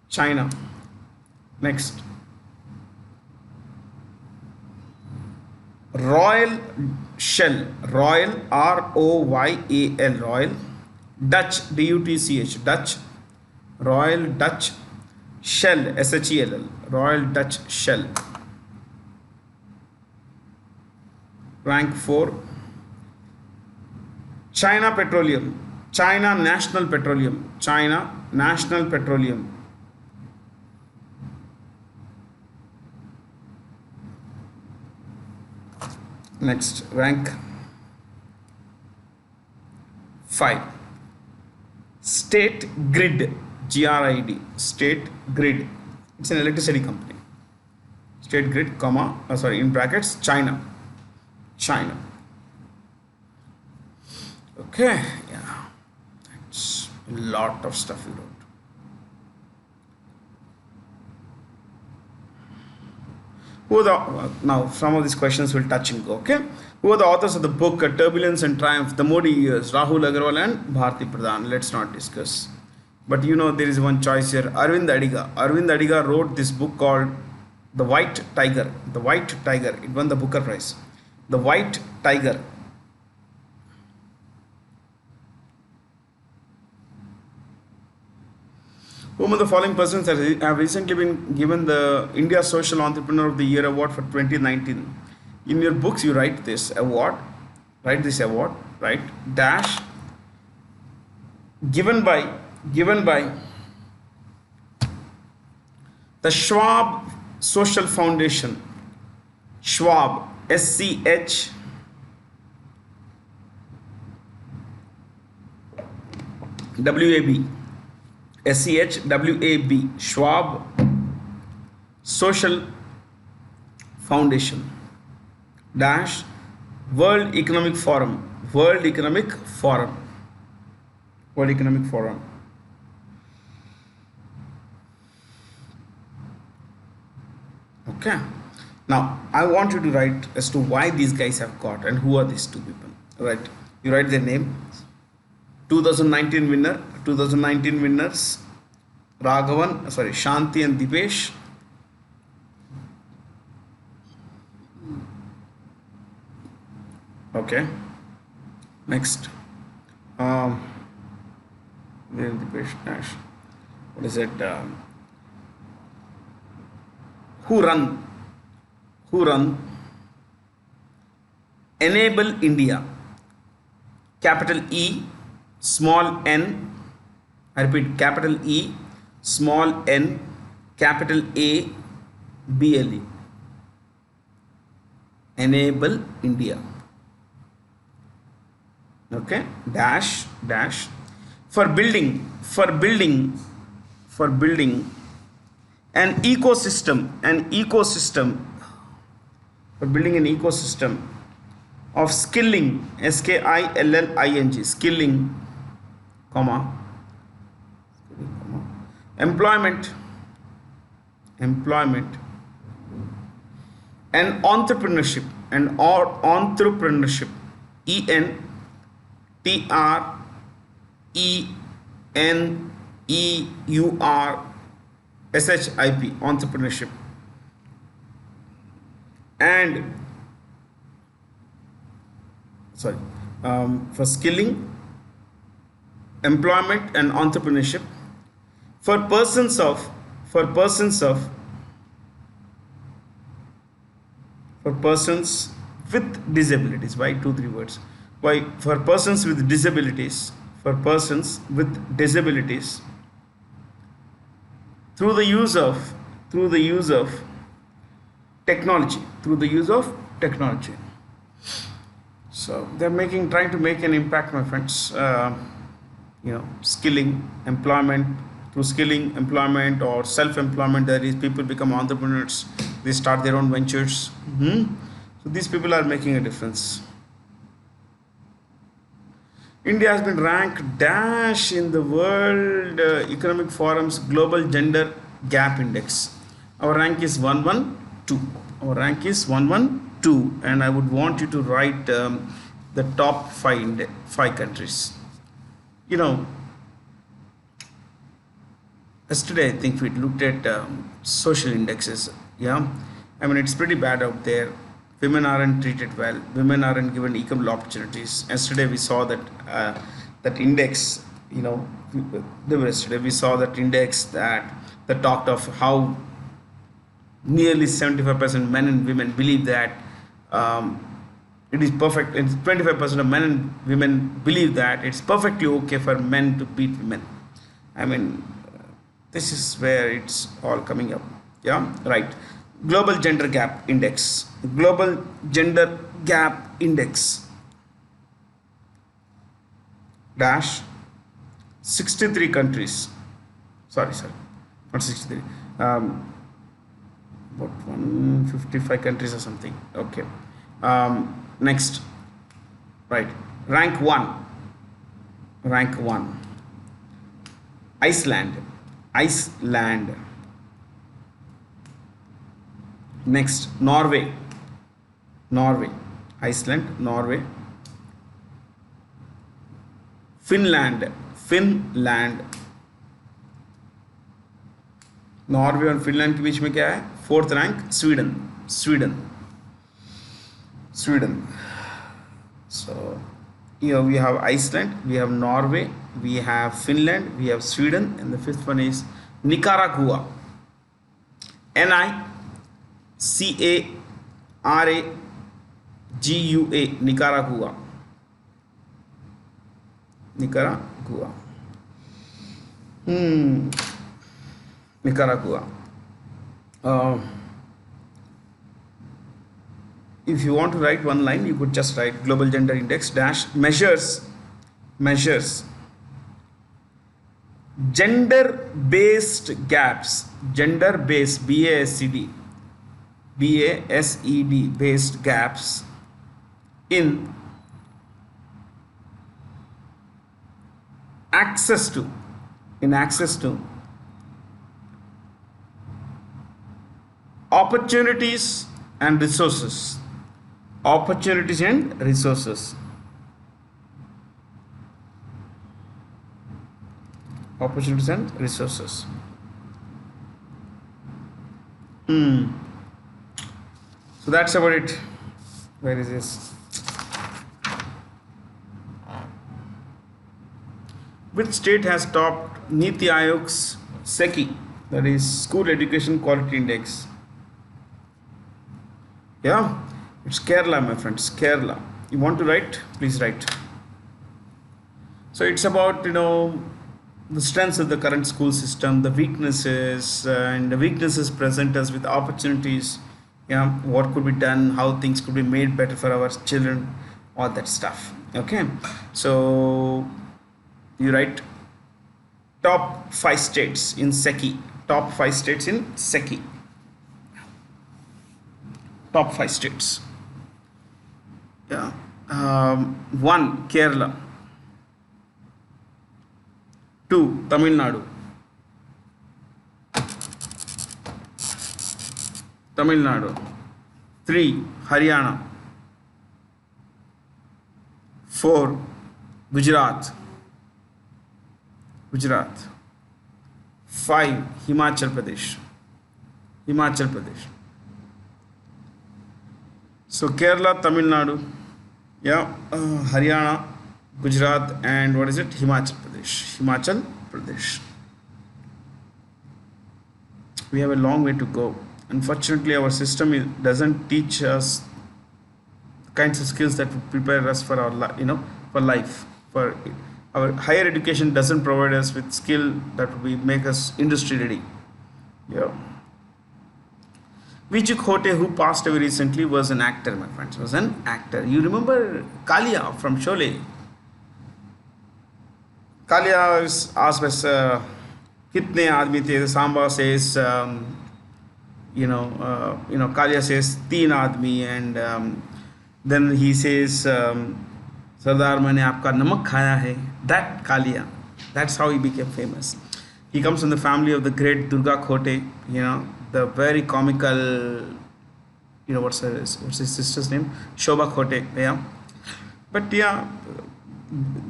China. Next, Royal Shell, Royal, Royal, Royal, Dutch, Dutch, Dutch, Royal Dutch Shell, Shell, Royal Dutch Shell. Rank 4, China Petroleum, China National Petroleum, China National Petroleum. Next, rank 5, State Grid, GRID, State Grid. It's an electricity company. State Grid, comma, in brackets, China. China. Okay, yeah, it's a lot of stuff we wrote. Who are the, now some of these questions will touch and go, okay? Who are the authors of the book Turbulence and Triumph, The Modi Years? Rahul Agarwal and Bharti Pradhan. Let's not discuss. But you know there is one choice here. Arvind Adiga. Arvind Adiga wrote this book called The White Tiger. The White Tiger. It won the Booker Prize. The White Tiger. Whom of the following persons have recently been given the India Social Entrepreneur of the Year award for 2019? In your books, you write this award, write dash, given by the Schwab Social Foundation, Schwab, SCH, WAB. SCHWAB, Schwab Social Foundation dash World Economic Forum, World Economic Forum. Okay, now I want you to write as to why these guys have got and who are these two people. Right, you write their name. 2019 winners, Shanti and Dipesh. Okay, next, Dipesh Nash. What is it? Who run Enable India, capital E, small n, I repeat, capital E, small n, capital A, BLE. Enable India. Okay, dash for building an ecosystem, for building an ecosystem of skilling, skilling, skilling, comma, employment, and entrepreneurship, entrepreneurship, entrepreneurship, and for skilling, employment and entrepreneurship for persons with disabilities. Why 2-3 words? Why for persons with disabilities? Through the use of technology. So they're trying to make an impact, my friends. Skilling, employment, through skilling, employment, or self-employment. That is, people become entrepreneurs. They start their own ventures. So these people are making a difference. India has been ranked dash in the World Economic Forum's Global Gender Gap Index. Our rank is 112. And I would want you to write the top 5 countries. Yesterday, I think we looked at social indexes. Yeah, I mean it's pretty bad out there. Women aren't treated well. Women aren't given equal opportunities. Yesterday, we saw that that index. You know, yesterday we saw that index that talked of how nearly 75% men and women believe that um, it is perfect. And 25% of men and women believe that it's perfectly okay for men to beat women. I mean, this is where it's all coming up. Yeah, right. Global gender gap index. Global gender gap index dash 63 countries. Sorry, not 63. Um, about 155 countries or something. Okay. Next, right. Rank one. Rank one. Iceland. Iceland. Next, Norway. Norway. Iceland, Norway. Finland. Finland. Norway और Finland के बीच में क्या है? Fourth rank Sweden. Sweden. Sweden. So here we have Iceland, we have Norway, we have Finland, we have Sweden, and the fifth one is Nicaragua. Nicaragua. Nicaragua. Nicaragua. Nicaragua. If you want to write one line, you could just write global gender index dash measures gender based gaps, gender based BASED based gaps in access to opportunities and resources. Opportunities and resources. Opportunities and resources. So that's about it. Where is this? Which state has topped Niti Aayog's SECI, that is School Education Quality Index? Yeah, it's Kerala, my friends. Kerala. You want to write? Please write. So it's about the strengths of the current school system, the weaknesses, and the weaknesses present us with opportunities. Yeah, what could be done, how things could be made better for our children, all that stuff. Okay, so you write top 5 states in SECI. Top 5 states in SECI. Top 5 states. Yeah. 1 Kerala. 2 Tamil Nadu. Tamil Nadu. 3 Haryana. 4 Gujarat. 5 Himachal Pradesh. So Kerala, Tamil Nadu, yeah, Haryana, Gujarat, and what is it? Himachal Pradesh. We have a long way to go. Unfortunately, our system doesn't teach us the kinds of skills that would prepare us for our for life. For our higher education doesn't provide us with skill that would make us industry ready. Yeah. Viju Khote, who passed away recently, was an actor, my friends. Was an actor. You remember Kalia from Sholay? Kalia is asked us, "Kitne aadmi the?" Samba says, Kalia says, "Teen aadmi," and then he says, "Sardar, maine aapka namak khaya hai." That Kalia. That's how he became famous. He comes from the family of the great Durga Khote. The very comical, what's his sister's name? Shobha Khote, yeah. But yeah,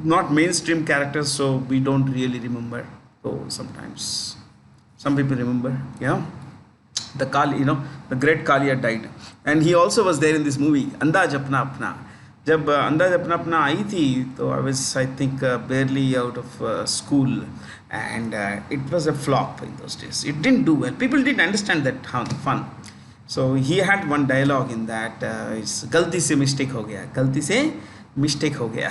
not mainstream characters, so we don't really remember. So sometimes Some people remember, yeah. The Kali, the great Kalia died, and he also was there in this movie Andaz Apna Apna. जब अंदाज अपना अपना आई थी तो I was I think barely out of school, and it was a flop in those days. It didn't do well. People didn't understand that how fun. So he had one dialogue in that, it's गलती से mistake हो गया, गलती से mistake हो गया.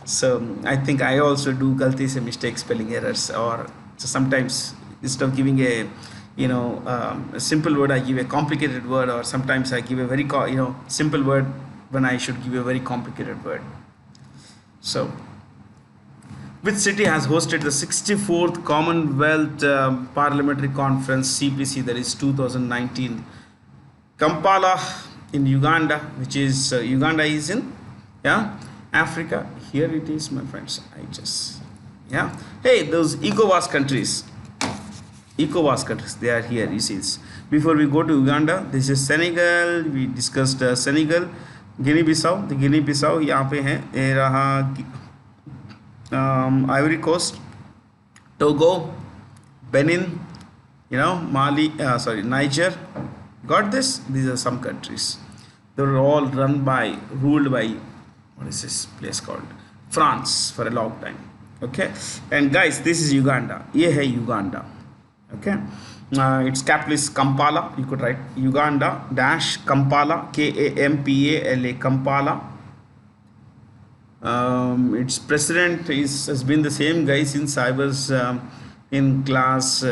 So I think I also do गलती से mistake spelling errors, or so sometimes instead of giving a simple word, I give a complicated word, or sometimes I give a very simple word when I should give a very complicated word. So, which city has hosted the 64th Commonwealth Parliamentary Conference CPC, that is 2019? Kampala in Uganda, which is Uganda is in Africa. Here it is, my friends. Hey, those ECOWAS countries. ECOWAS countries, they are here. You see this. Before we go to Uganda, this is Senegal. We discussed Senegal. Guinea-Bissau. The Guinea-Bissau यहाँ पे है. ये रहा Ivory Coast, Togo, Benin, Mali. Niger. Got this? These are some countries. They were all ruled by, what is this place called? France for a long time. Okay. And guys, this is Uganda. ये है Uganda. Okay. Its capital is Kampala. You could write Uganda dash Kampala, Kampala, Kampala. Its president has been the same guy since I was in class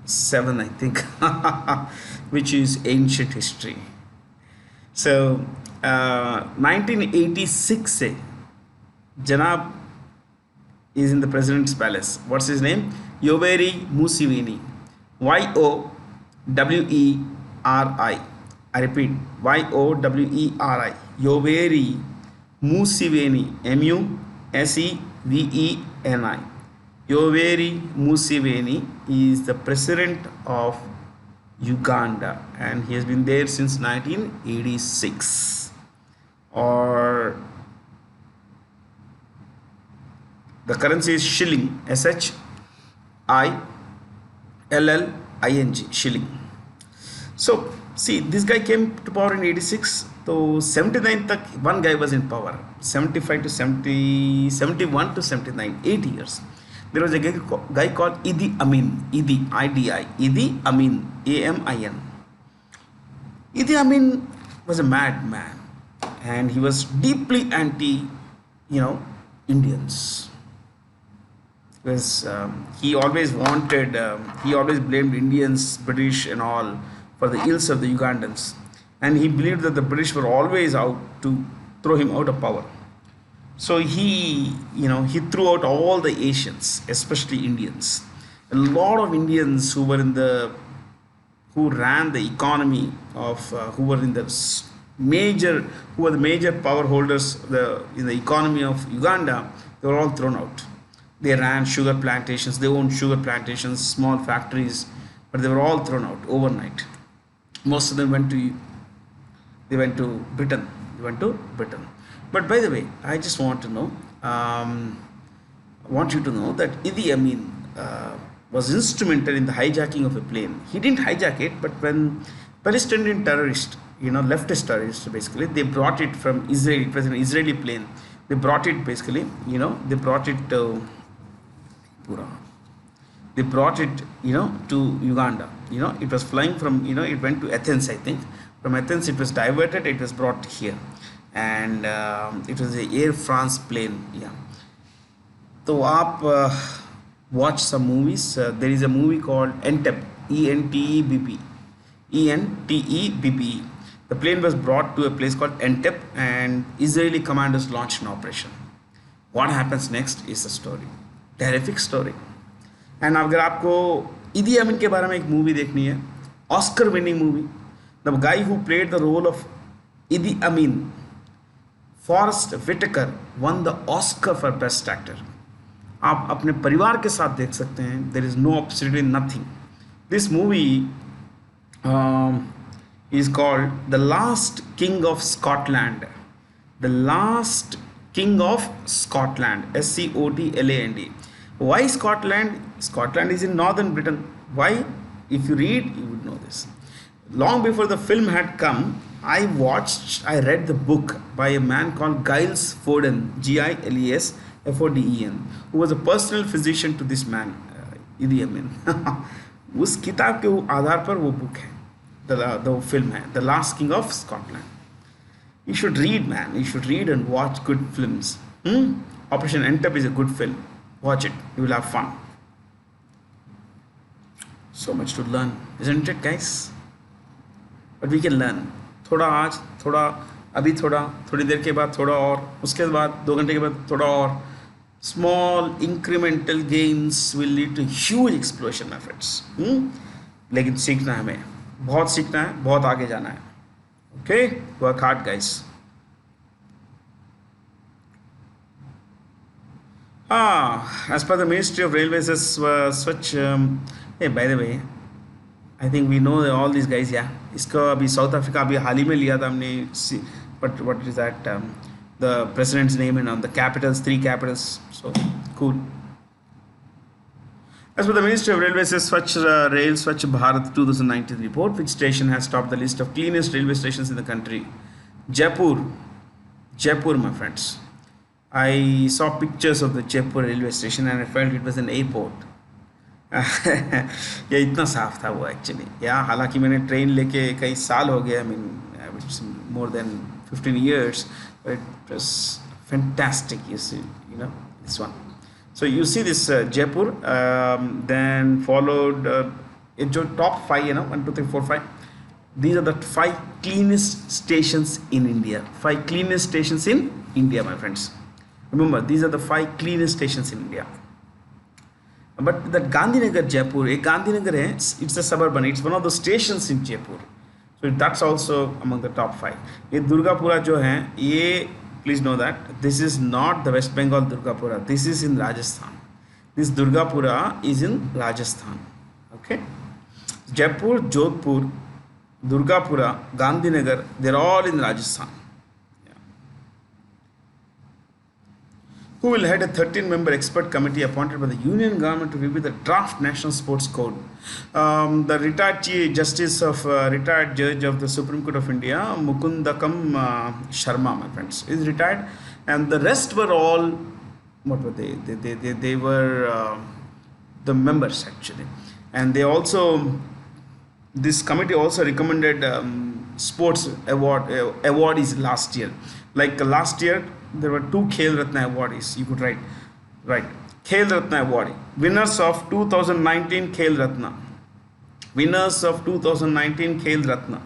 7, I think, which is ancient history. So 1986 Janab is in the president's palace. What's his name? Yoweri Museveni. Yoweri. I repeat, Yoweri. Yoweri Museveni. Museveni. Yoweri Museveni is the president of Uganda, and he has been there since 1986. Or the currency is shilling. SHILLING, shilling. So see, this guy came to power in 86. So 79 tak one guy was in power. 75 to 70, 71 to 79, 8 years. There was a guy called Idi Amin. Idi, I-D-I. Idi Amin, A-M-I-N. Idi Amin was a madman, and he was deeply anti, Indians. Because he always blamed Indians, British and all for the ills of the Ugandans. And he believed that the British were always out to throw him out of power. So he threw out all the Asians, especially Indians. A lot of Indians who ran the economy of, who were the major power holders in the economy of Uganda, they were all thrown out. They ran sugar plantations, they owned sugar plantations, small factories, but they were all thrown out overnight. Most of them went to Britain. But by the way, I just want you to know that Idi Amin was instrumental in the hijacking of a plane. He didn't hijack it, but when Palestinian terrorists, leftist terrorists, basically, they brought it from Israel. It was an Israeli plane. They brought it basically, they brought it to Uganda. It was flying from, it went to Athens, I think. From Athens, it was diverted, it was brought here. And it was the Air France plane. Yeah. So, you watch some movies. There is a movie called Entebbe, Entebbe. Entebbe. The plane was brought to a place called Entebbe, and Israeli commanders launched an operation. What happens next is a story. Terrific story. And अगर आपको इदी अमीन के बारे में एक movie देखनी है, Oscar winning movie, the guy who played the role of Idi Amin, Forest Whitaker, won the Oscar for best actor. आप अपने परिवार के साथ देख सकते हैं. There is no absolutely nothing. This movie is called The Last King of Scotland. The Last King of Scotland, Scotland. Why Scotland? Scotland is in northern Britain. Why? If you read, you would know this. Long before the film had come, I read the book by a man called Giles Forden, Giles Forden, who was a personal physician to this man, Idi Amin. उस किताब के आधार पर वो book है, the film है the last king of Scotland. You should read, man. You should read and watch good films. Operation Entep is a good film. Watch it. You will have fun. So much to learn, isn't it, guys? But we can learn. थोड़ा आज, थोड़ा अभी, थोड़ा थोड़ी देर के बाद थोड़ा और, उसके बाद 2 घंटे के बाद थोड़ा और. Small incremental gains will lead to huge explosion, my friends. लेकिन सीखना है हमें, बहुत सीखना है, बहुत आगे जाना है. Okay, work hard, guys. As per the Ministry of Railways, such. Hey, by the way, I think we know all these guys. Yeah, इसका अभी साउथ अफ्रीका अभी हाल ही में लिया था हमने. But what is that? The president's name and the capitals, 3 capitals. So cool. As per the Ministry of Railways, Swachh Rail Swachh Bharat 2019 report, which station has topped the list of cleanest railway stations in the country? Jaipur, my friends. I saw pictures of the Jaipur railway station and I felt it was an airport. ये इतना साफ था वो actually. या हालांकि मैंने train लेके कई साल हो गए. I mean, it's more than 15 years, but it was fantastic. You know this one. So you see this Jaipur, then followed जो top 5, 1, 2, 3, 4, 5. These are the 5 cleanest stations in India. 5 cleanest stations in India, my friends. Remember, these are the 5 cleanest stations in India. But that Gandhinagar Jaipur, Gandhinagar hai, it's a suburban. It's one of the stations in Jaipur. So that's also among the top 5. ये दुर्गापुरा जो है, ये please know that this is not the West Bengal Durgapura. This is in Rajasthan. This Durgapura is in Rajasthan. Okay. Jaipur, Jodhpur, Durgapura, Gandhinagar, they're all in Rajasthan. Yeah. Who will head a 13-member expert committee appointed by the Union government to review the draft National Sports Code? The retired Chief Justice of retired Judge of the Supreme Court of India, Mukundakam Sharma, my friends, is retired, and the rest were all, what were they? They were the members actually, and they also, this committee also recommended sports awardees last year. Like last year, there were 2 Khel Ratna awardees. You could write Khel Ratna awardee, winners of 2019 Khel Ratna. Winners of 2019 Khel Ratna.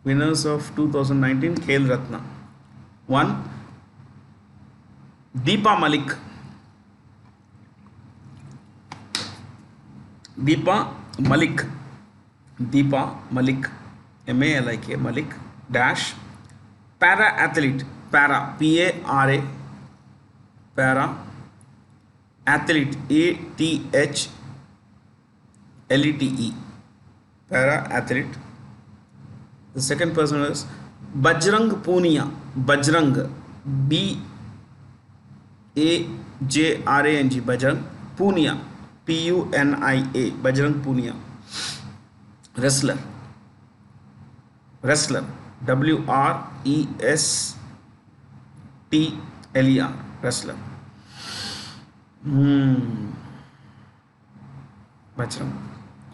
Winners of 2019 Khel Ratna. 1. Deepa Malik. Deepa Malik. M-A-L-I-K, Malik. Dash. Para athlete. Para. P-A-R-A. Para. Athlete. A-T-H-L-E-T-E. Para athlete. The second person is Bajrang Punia. Bajrang. B-A-J-R-A-N-G. Bajrang Punia. P-U-N-I-A. Bajrang Punia. Wrestler. W-R-E-S-T-L-E-R. Wrestler. Bajrang.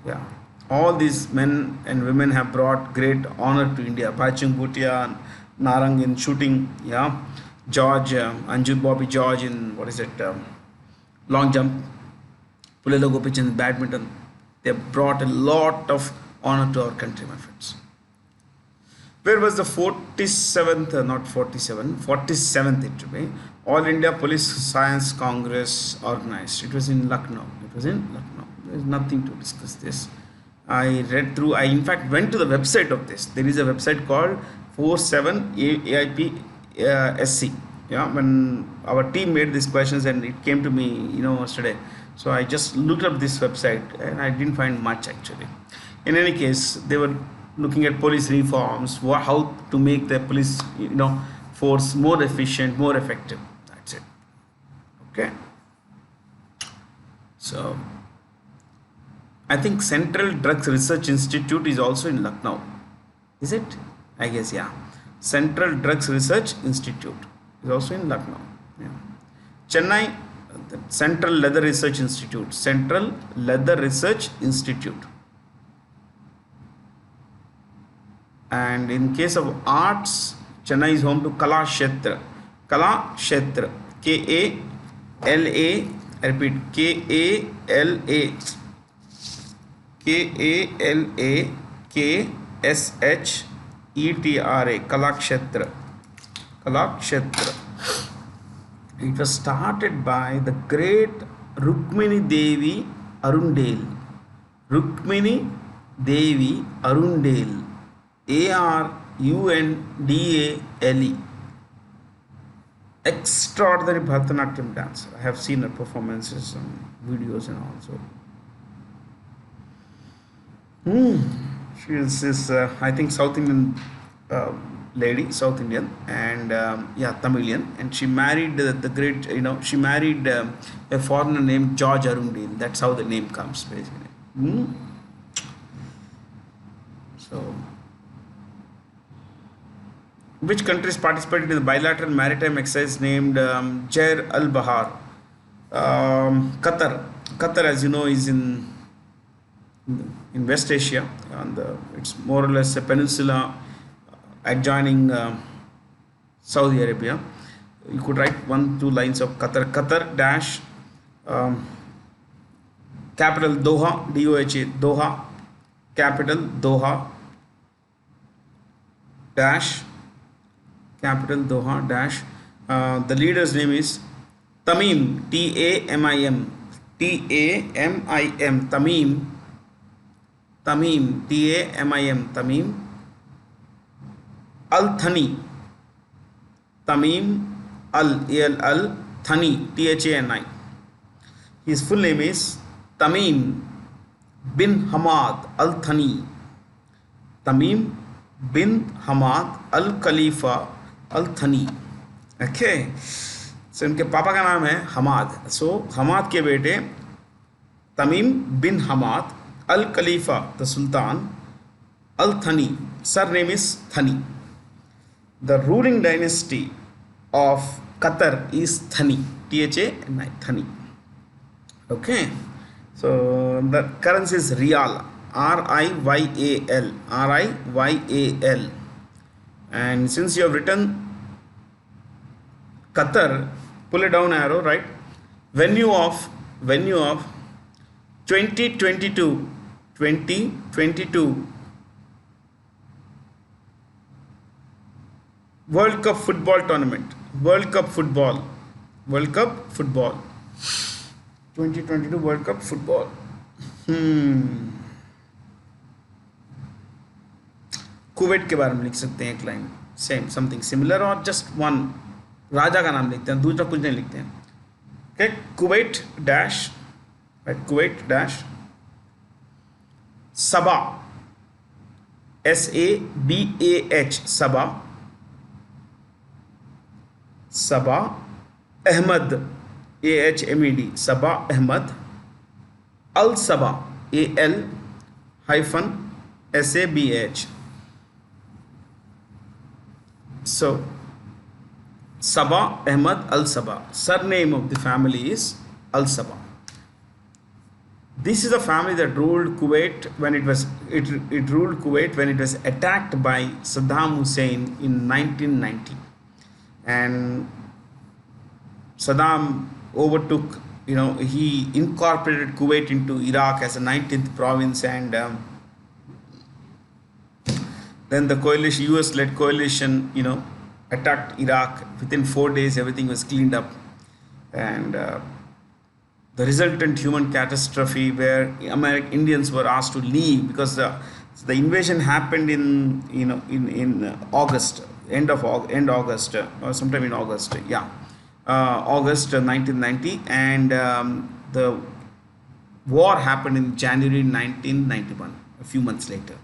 Yeah. All these men and women have brought great honor to India. Baichung Bhutia, Narang in shooting. Yeah. George, Anju Bobby George in, long jump. Pulelo Gopichand in badminton. They have brought a lot of honor to our country, my friends. Where was the 47th it should be, All India Police Science Congress organized? It was in Lucknow. There's nothing to discuss this. I read through, I in fact went to the website of this. There is a website called 47AIPSC. Yeah, when our team made these questions and it came to me, yesterday. So I just looked up this website and I didn't find much actually. In any case, they were looking at police reforms, how to make the police, force more efficient, more effective. That's it. Okay. So I think Central Drugs Research Institute is also in Lucknow. Is it? I guess, yeah. Central Drugs Research Institute is also in Lucknow. Yeah. Chennai, Central Leather Research Institute. Central Leather Research Institute. And in case of arts, Chennai is home to Kala Kshetra. Kala Kshetra. K-A-L-A. I repeat. K-A-L-A. K-A-L-A-K-S-H-E-T-R-A. Kala Kshetra. Kala Kshetra. It was started by the great Rukmini Devi Arundale. Rukmini Devi Arundale. Arundale. Extraordinary Bharatanatyam dancer. I have seen her performances and videos and also. She is this, I think, South Indian lady, South Indian, and yeah, Tamilian, and she married the great, she married a foreigner named George Arundale. That's how the name comes, basically. So, which countries participated in the bilateral maritime exercise named Jair al Bahar? Qatar. Qatar, as you know, is in West Asia. It's more or less a peninsula adjoining Saudi Arabia. You could write 1-2 lines of Qatar. Qatar dash capital Doha, D-O-H-A, Doha, capital Doha dash capital Doha dash. The leader's name is Tamim, T-A-M-I-M, T-A-M-I-M, Tamim, T-A-M-I-M, Tamim Al-Thani, Tamim Al Thani, T-H-A-N-I. His full name is Tamim bin Hamad Al-Thani, Tamim bin Hamad Al-Khalifa Al-Thani. Okay, so इनके पापा का नाम है Hammad. So Hammad के बेटे तमीम बिन Hammad Al Khalifa, the Sultan, Al Thani, surname is Thani. The ruling dynasty of Qatar is Thani, T-H-A-N-I, Thani. Okay, so the currency is Riyal, R-I-Y-A-L, R-I-Y-A-L. And since you have written Qatar, pull a down arrow, right? Venue of 2022 World Cup football tournament. World Cup football 2022 World Cup football. Kuwait के बारे में लिख सकते हैं एक line, same something similar, और just one राजा का नाम लिखते हैं, दूसरा कुछ नहीं लिखते हैं. Okay, Kuwait dash, Kuwait dash Sabah, SABAH, Sabah, Sabah Ahmed, AHMED, Sabah Ahmed, al Sabah, AL-SABH. So Sabah Ahmad Al Sabah, surname of the family is Al Sabah. This is a family that ruled Kuwait when it ruled Kuwait when it was attacked by Saddam Hussein in 1990, and Saddam overtook, he incorporated Kuwait into Iraq as a 19th province, and then the coalition, US-led coalition, attacked Iraq. Within 4 days, everything was cleaned up, and the resultant human catastrophe where American Indians were asked to leave because the invasion happened in August, end August, or sometime in August, August 1990, and the war happened in January 1991, a few months later.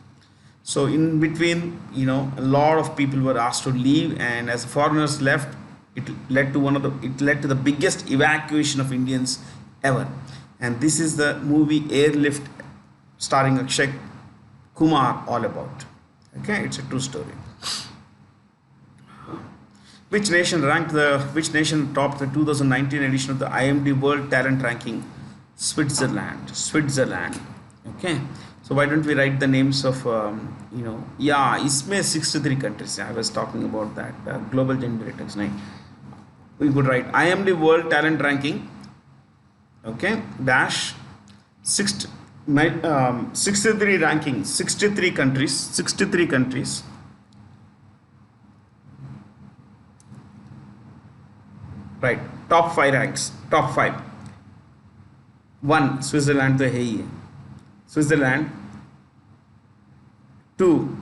So in between, a lot of people were asked to leave, and as foreigners left, it led to the biggest evacuation of Indians ever. and this is the movie Airlift starring Akshay Kumar all about. Okay, it's a true story. Which nation topped the 2019 edition of the IMD World Talent Ranking? Switzerland. Okay, so why don't we write the names of yeah, इसमें 63 countries. I was talking about that global gender index. We could write IMD World Talent Ranking. Okay, dash 63 rankings, 63 countries. Right, top 5 ranks, top 5. 1 Switzerland तो है ही है, Switzerland. 2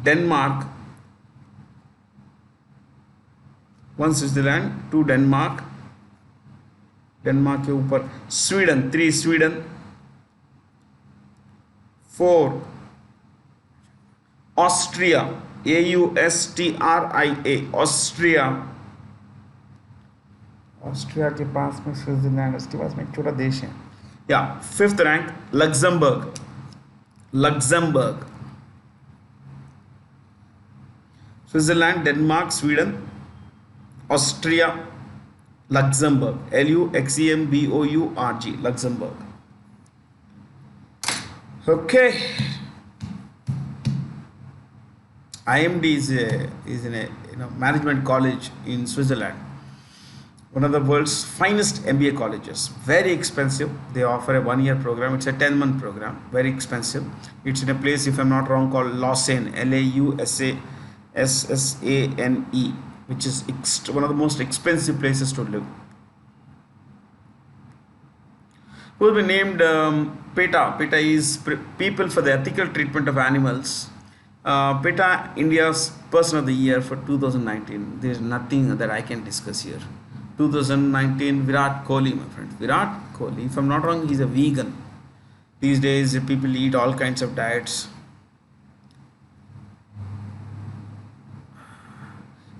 Denmark. 1 Switzerland, 2 Denmark. Denmark के ऊपर Sweden, 3 Sweden. 4 Austria, AUSTRIA, Austria. Austria के पास में Switzerland, उसके पास में एक छोटा देश है. या 5th rank Luxembourg. Switzerland, Denmark, Sweden, Austria, Luxembourg, LUXEMBOURG, Luxembourg. Okay. IMD is in a management college in Switzerland. One of the world's finest MBA colleges. Very expensive. They offer a 1-year program. It's a 10-month program. Very expensive. It's in a place, if I'm not wrong, called Lausanne, LAUSASSANE, which is one of the most expensive places to live. Who will be named PETA? PETA is People for the Ethical Treatment of Animals. PETA, India's Person of the Year for 2019. There is nothing that I can discuss here. 2019, Virat Kohli, my friend. Virat Kohli, if I'm not wrong, he's a vegan. These days, people eat all kinds of diets.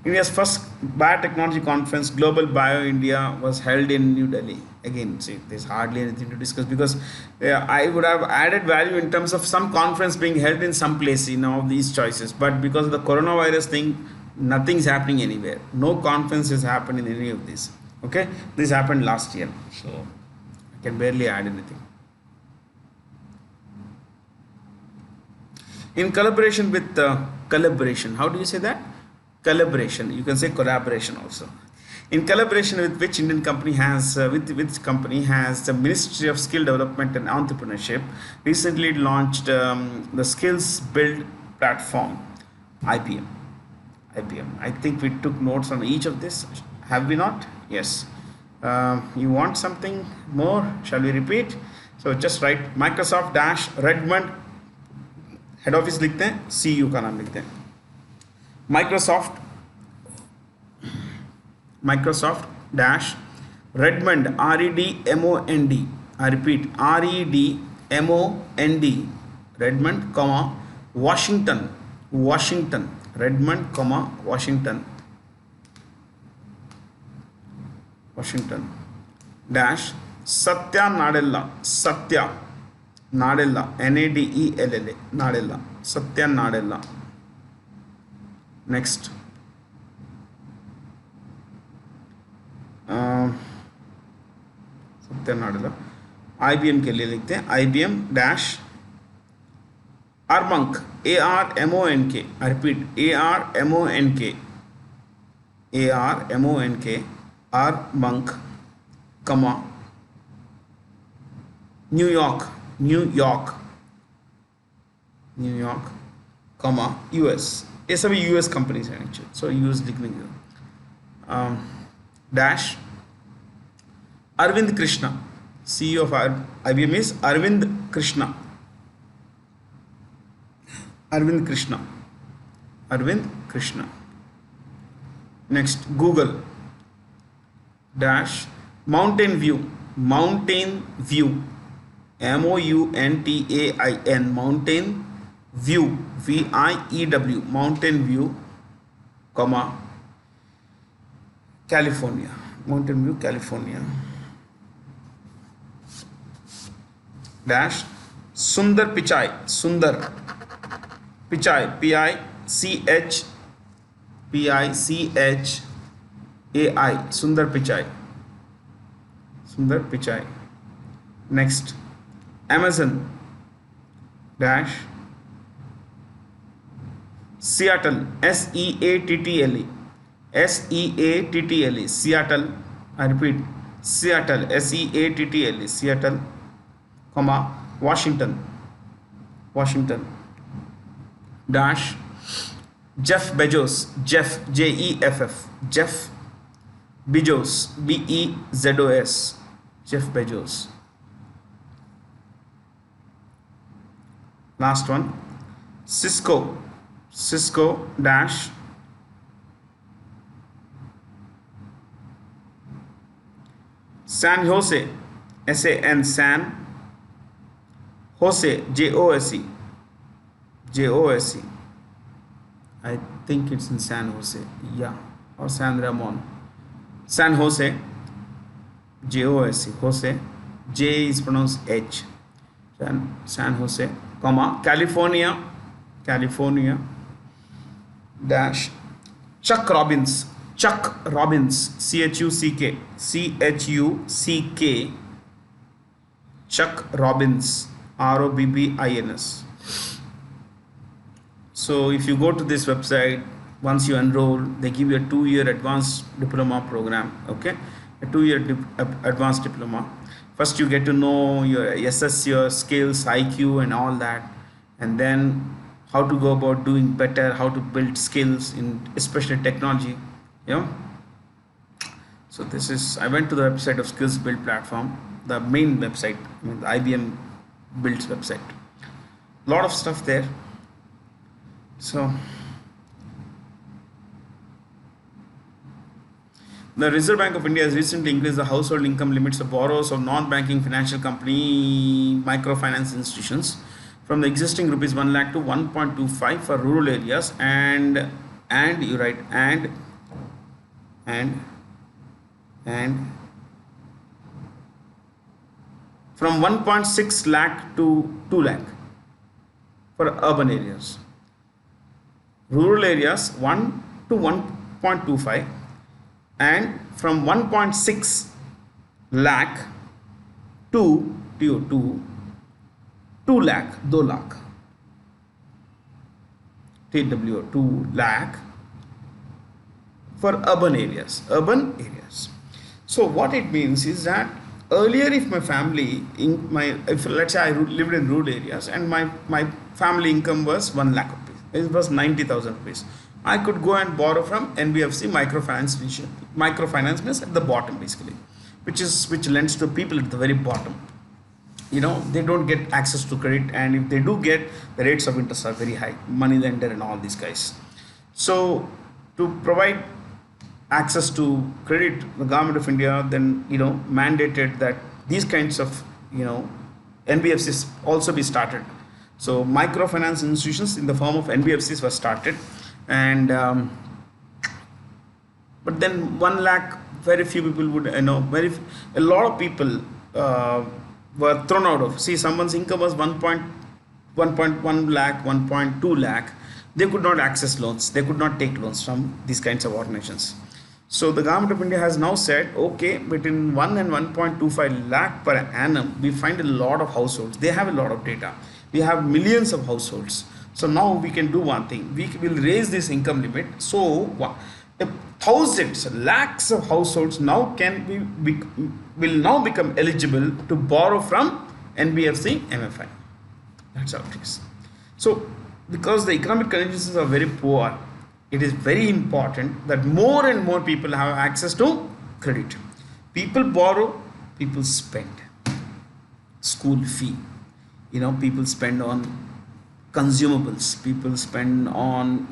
India's first biotechnology conference, Global Bio India, was held in New Delhi. Again, see, there's hardly anything to discuss because I would have added value in terms of some conference being held in some place, of these choices. But because of the coronavirus thing, nothing's happening anywhere. No conference has happened in any of this. Okay, this happened last year, so I can barely add anything. In collaboration with collaboration, how do you say that? Collaboration. You can say collaboration also. In collaboration with which Indian company has which company has the Ministry of Skill Development and Entrepreneurship recently launched the Skills Build platform, IBM. I think we took notes on each of this. Have we not? Yes. You want something more? Shall we repeat? So just write Microsoft dash Redmond. Head office लिखते हैं, CU का नाम लिखते हैं. Microsoft dash Redmond, REDMOND. I repeat, REDMOND. Redmond, Washington. Redmond, Washington. Dash Satya Nadella. Nadella, NADELLA, Nadella, Satya Nadella. Next, Satya Nadella. IBM के लिए लिखते हैं IBM dash Armonk, ARMONK. I repeat, ARMONK, Armonk, New York, US. ये सभी US companies हैं actually, सो US लिखने की dash Arvind Krishna, CEO of IBM is Arvind Krishna. Next, Google dash Mountain View, MountainTAIN, Mountain View, VIEW, Mountain View, California, Mountain View, California. dash Sundar Pichai. Sundar Pichai, Pichai, Sundar Pichai. Sundar Pichai. Next, Amazon dash Seattle, Seattle, Seattle, Seattle. I repeat, Seattle, Seattle, Seattle, comma Washington, Washington dash Jeff Bezos, Jeff, Jeff, Jeff Bezos, Bezos, Jeff Bezos. Last one, Cisco dash San Jose, SAN, San Jose, JOSE, I think it's in San Jose, yeah, or San Ramon. San Jose, JOSE, Jose, J is pronounced H. San Jose, comma California dash Chuck Robbins, Chuck Robbins, CHUCK, Chuck Robbins, ROBBINS. So if you go to this website, once you enroll, they give you a 2-year advanced diploma program. Okay, a 2-year advanced diploma. First you get to know your assess your skills, IQ and all that, and then how to go about doing better, how to build skills in especially technology. So this is, I went to the website of Skills Build platform, the main website, the IBM builds website. A lot of stuff there. So the Reserve Bank of India has recently increased the household income limits of borrowers of non-banking financial company microfinance institutions from the existing rupees 1 lakh to 1.25 for rural areas and you write and from 1.6 lakh to 2 lakh for urban areas. Rural areas 1 to 1.25 and from 1.6 lakh to 2 lakh, 2 lakh, TWO 2 lakh for urban areas. So what it means is that earlier, if my family if let's say I lived in rural areas and my family income was 1 lakh rupees, it was 90,000 rupees, I could go and borrow from NBFC microfinance. Microfinance means at the bottom basically, which lends to people at the very bottom. They don't get access to credit, and if they do get, the rates of interest are very high, money lender and all these guys. So to provide access to credit, the government of India then mandated that these kinds of NBFCs also be started. So microfinance institutions in the form of NBFCs were started, and but then 1 lakh, very few people would a lot of people were thrown out of. See, someone's income was 1.1 lakh, 1.2 lakh. They could not access loans. They could not take loans from these kinds of organizations. So the government of India has now said, okay, between 1 and 1.25 lakh per annum, we find a lot of households. They have a lot of data. We have millions of households. So now we can do one thing. We will raise this income limit. So thousands, lakhs of households now will now become eligible to borrow from NBFC MFI. That's how it is. So because the economic conditions are very poor, it is very important that more and more people have access to credit. People borrow, people spend. School fee, people spend on consumables, people spend on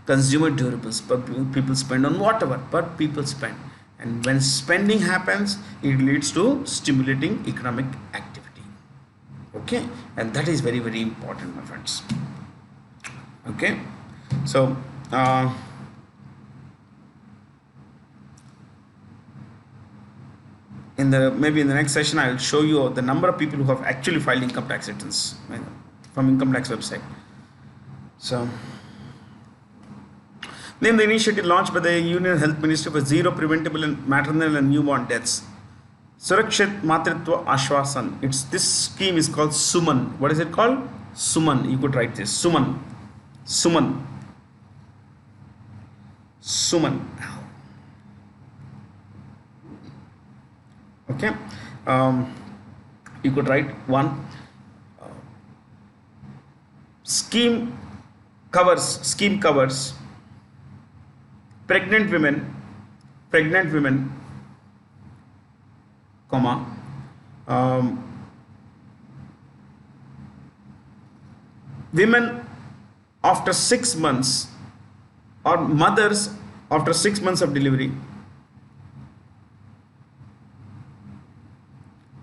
consumer durables, but people spend on whatever, but people spend. And when spending happens, it leads to stimulating economic activity. Okay, and that is very, very important, my friends. Okay, so in the maybe in the next session I will show you the number of people who have actually filed income tax returns from income tax website. So name the initiative launched by the Union Health Ministry for zero preventable and maternal and newborn deaths. Surakshit Matritva Ashwasan. This scheme is called Suman. What is it called? Suman. You could write this. Suman. Suman. Suman. Okay. You could write one. Scheme covers pregnant women, comma, women after 6 months or mothers after 6 months of delivery,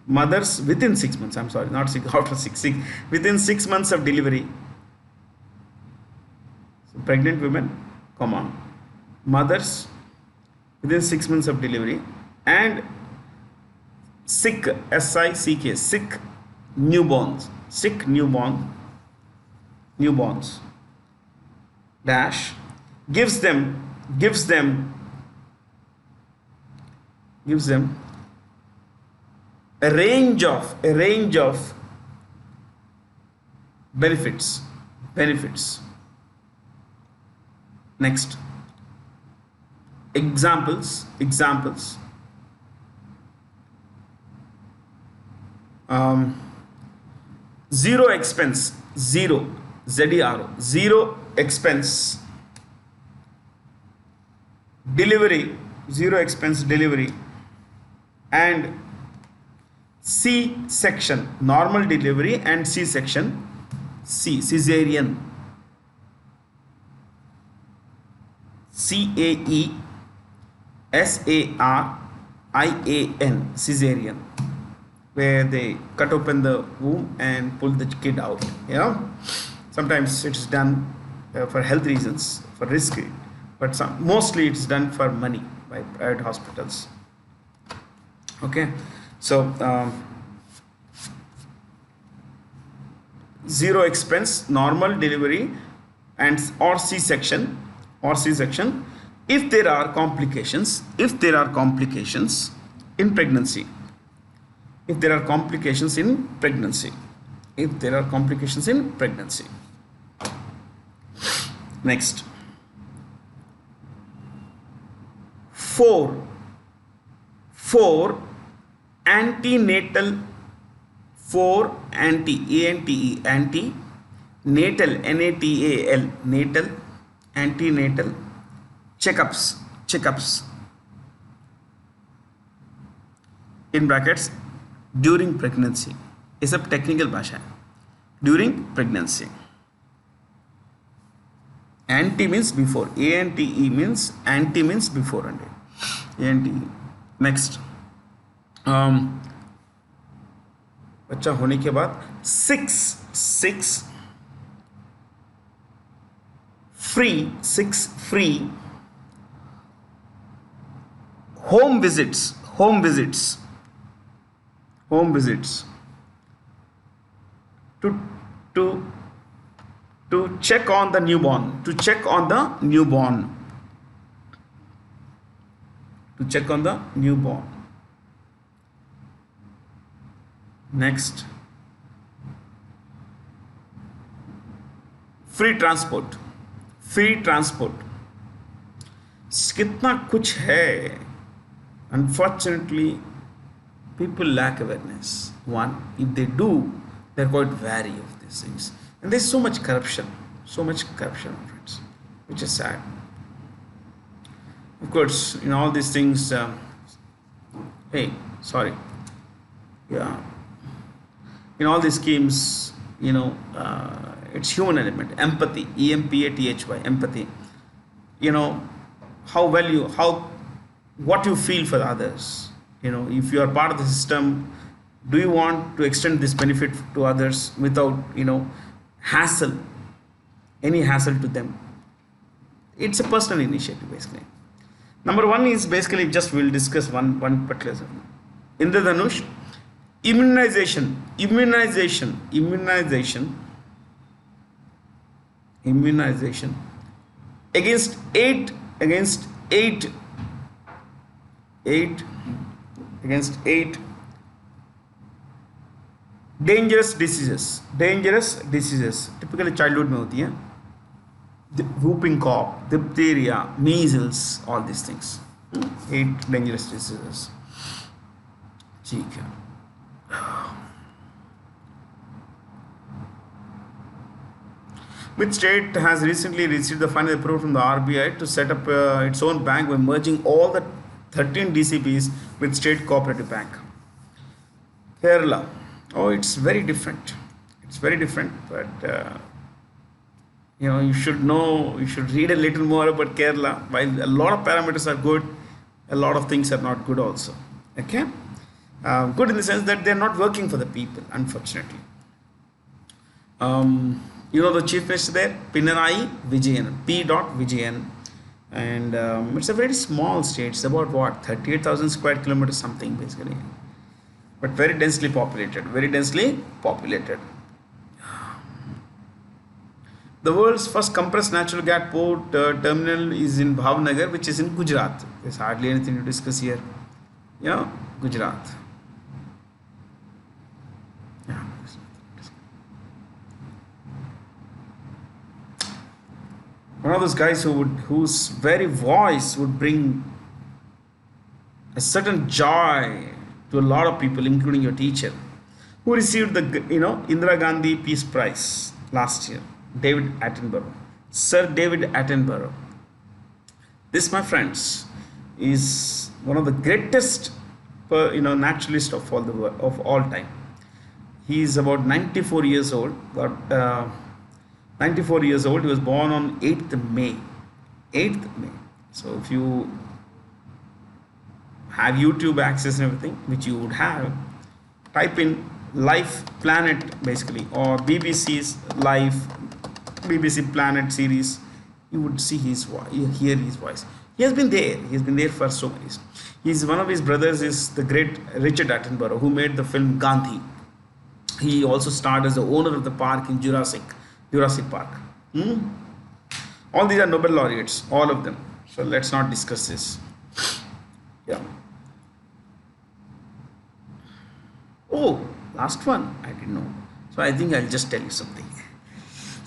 mothers within 6 months, I'm sorry, not six, after six, within 6 months of delivery. So pregnant women, comma, mothers within 6 months of delivery, and sick, S-I-C-K, sick newborns, dash, gives them a range of benefits. Next, examples. Zero expense, zero expense delivery, and C-section, normal delivery and C-section, cesarean, CAESARIAN, cesarean, where they cut open the womb and pull the kid out. Sometimes it's done for health reasons, for risk, but mostly it's done for money by private hospitals. Okay, so zero expense, normal delivery, and or C-section, if there are complications in pregnancy. Next, 4 antenatal, antenatal checkups in brackets during pregnancy. ये सब technical भाषा है. During pregnancy. Ante means before. ANTE means anti means before. ANTE. Next. बच्चा होने के बाद 6 free home visits to check on the newborn. Next, free transport. कितना कुछ है. Unfortunately, people lack awareness. One, if they do, they're quite wary of these things. And there's so much corruption, friends, which is sad. Of course, in all these things, in all these schemes, it's human element, empathy, EMPATHY, empathy. What you feel for others. If you are part of the system, do you want to extend this benefit to others without, any hassle to them? It's a personal initiative, basically. Number one is basically, we'll discuss one particular. Indradhanush, immunization against eight eight against eight dangerous diseases typically childhood में होती है. Whooping cough, diphtheria, measles, all these things. 8 dangerous diseases. ठीक है. Which state has recently received the final approval from the RBI to set up its own bank by merging all the 13 DCBs with State Cooperative Bank? Kerala. Oh, it's very different. It's very different, but you should read a little more about Kerala. While a lot of parameters are good, a lot of things are not good also. Okay? Good in the sense that they're not working for the people, unfortunately. The chief minister there, Pinarayi Vijayan, P. Vijayan, and it's a very small state. It's about 38,000 square kilometers something basically, but very densely populated. The world's first compressed natural gas port terminal is in Bhavnagar, which is in Gujarat. There's hardly anything to discuss here. Gujarat. One of those guys whose very voice would bring a certain joy to a lot of people, including your teacher, who received the Indira Gandhi Peace Prize last year, David Attenborough, Sir David Attenborough. This, my friends, is one of the greatest naturalists of all time. He is about 94 years old. 94 years old. He was born on 8th May. So if you have YouTube access and everything, which you would have, type in Life Planet basically, or BBC's Life, BBC Planet series. You would see his voice, hear his voice. He has been there for so many years. One of his brothers is the great Richard Attenborough, who made the film Gandhi. He also starred as the owner of the park in Jurassic Park. All these are Nobel laureates, all of them. So let's not discuss this. Yeah. Oh, last one. I didn't know. So I think I'll just tell you something.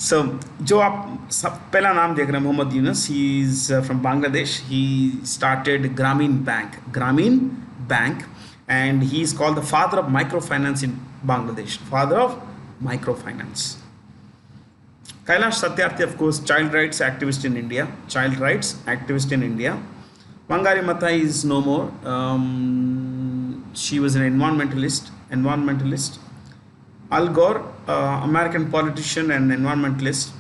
So, जो आप पहला नाम देख रहे हैं, Mohammad Yunus. He is from Bangladesh. He started Grameen Bank, and he is called the father of microfinance in Bangladesh. Father of microfinance. Kailash Satyarthi, of course, child rights activist in India. Wangari Maathai is no more. She was an environmentalist. Al Gore, American politician and environmentalist.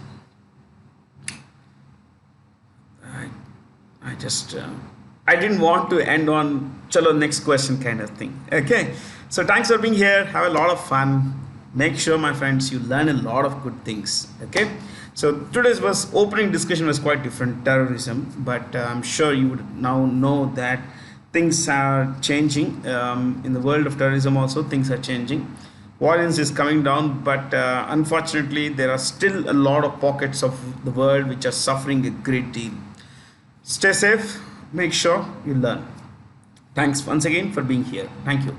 I didn't want to end on chalo next question kind of thing. Okay, so thanks for being here. Have a lot of fun. Make sure, my friends, you learn a lot of good things. Okay, so today's opening discussion was quite different, terrorism, but I'm sure you would now know that things are changing. In the world of terrorism also, things are changing. Violence is coming down, but unfortunately there are still a lot of pockets of the world which are suffering a great deal. Stay safe, make sure you learn. Thanks once again for being here. Thank you.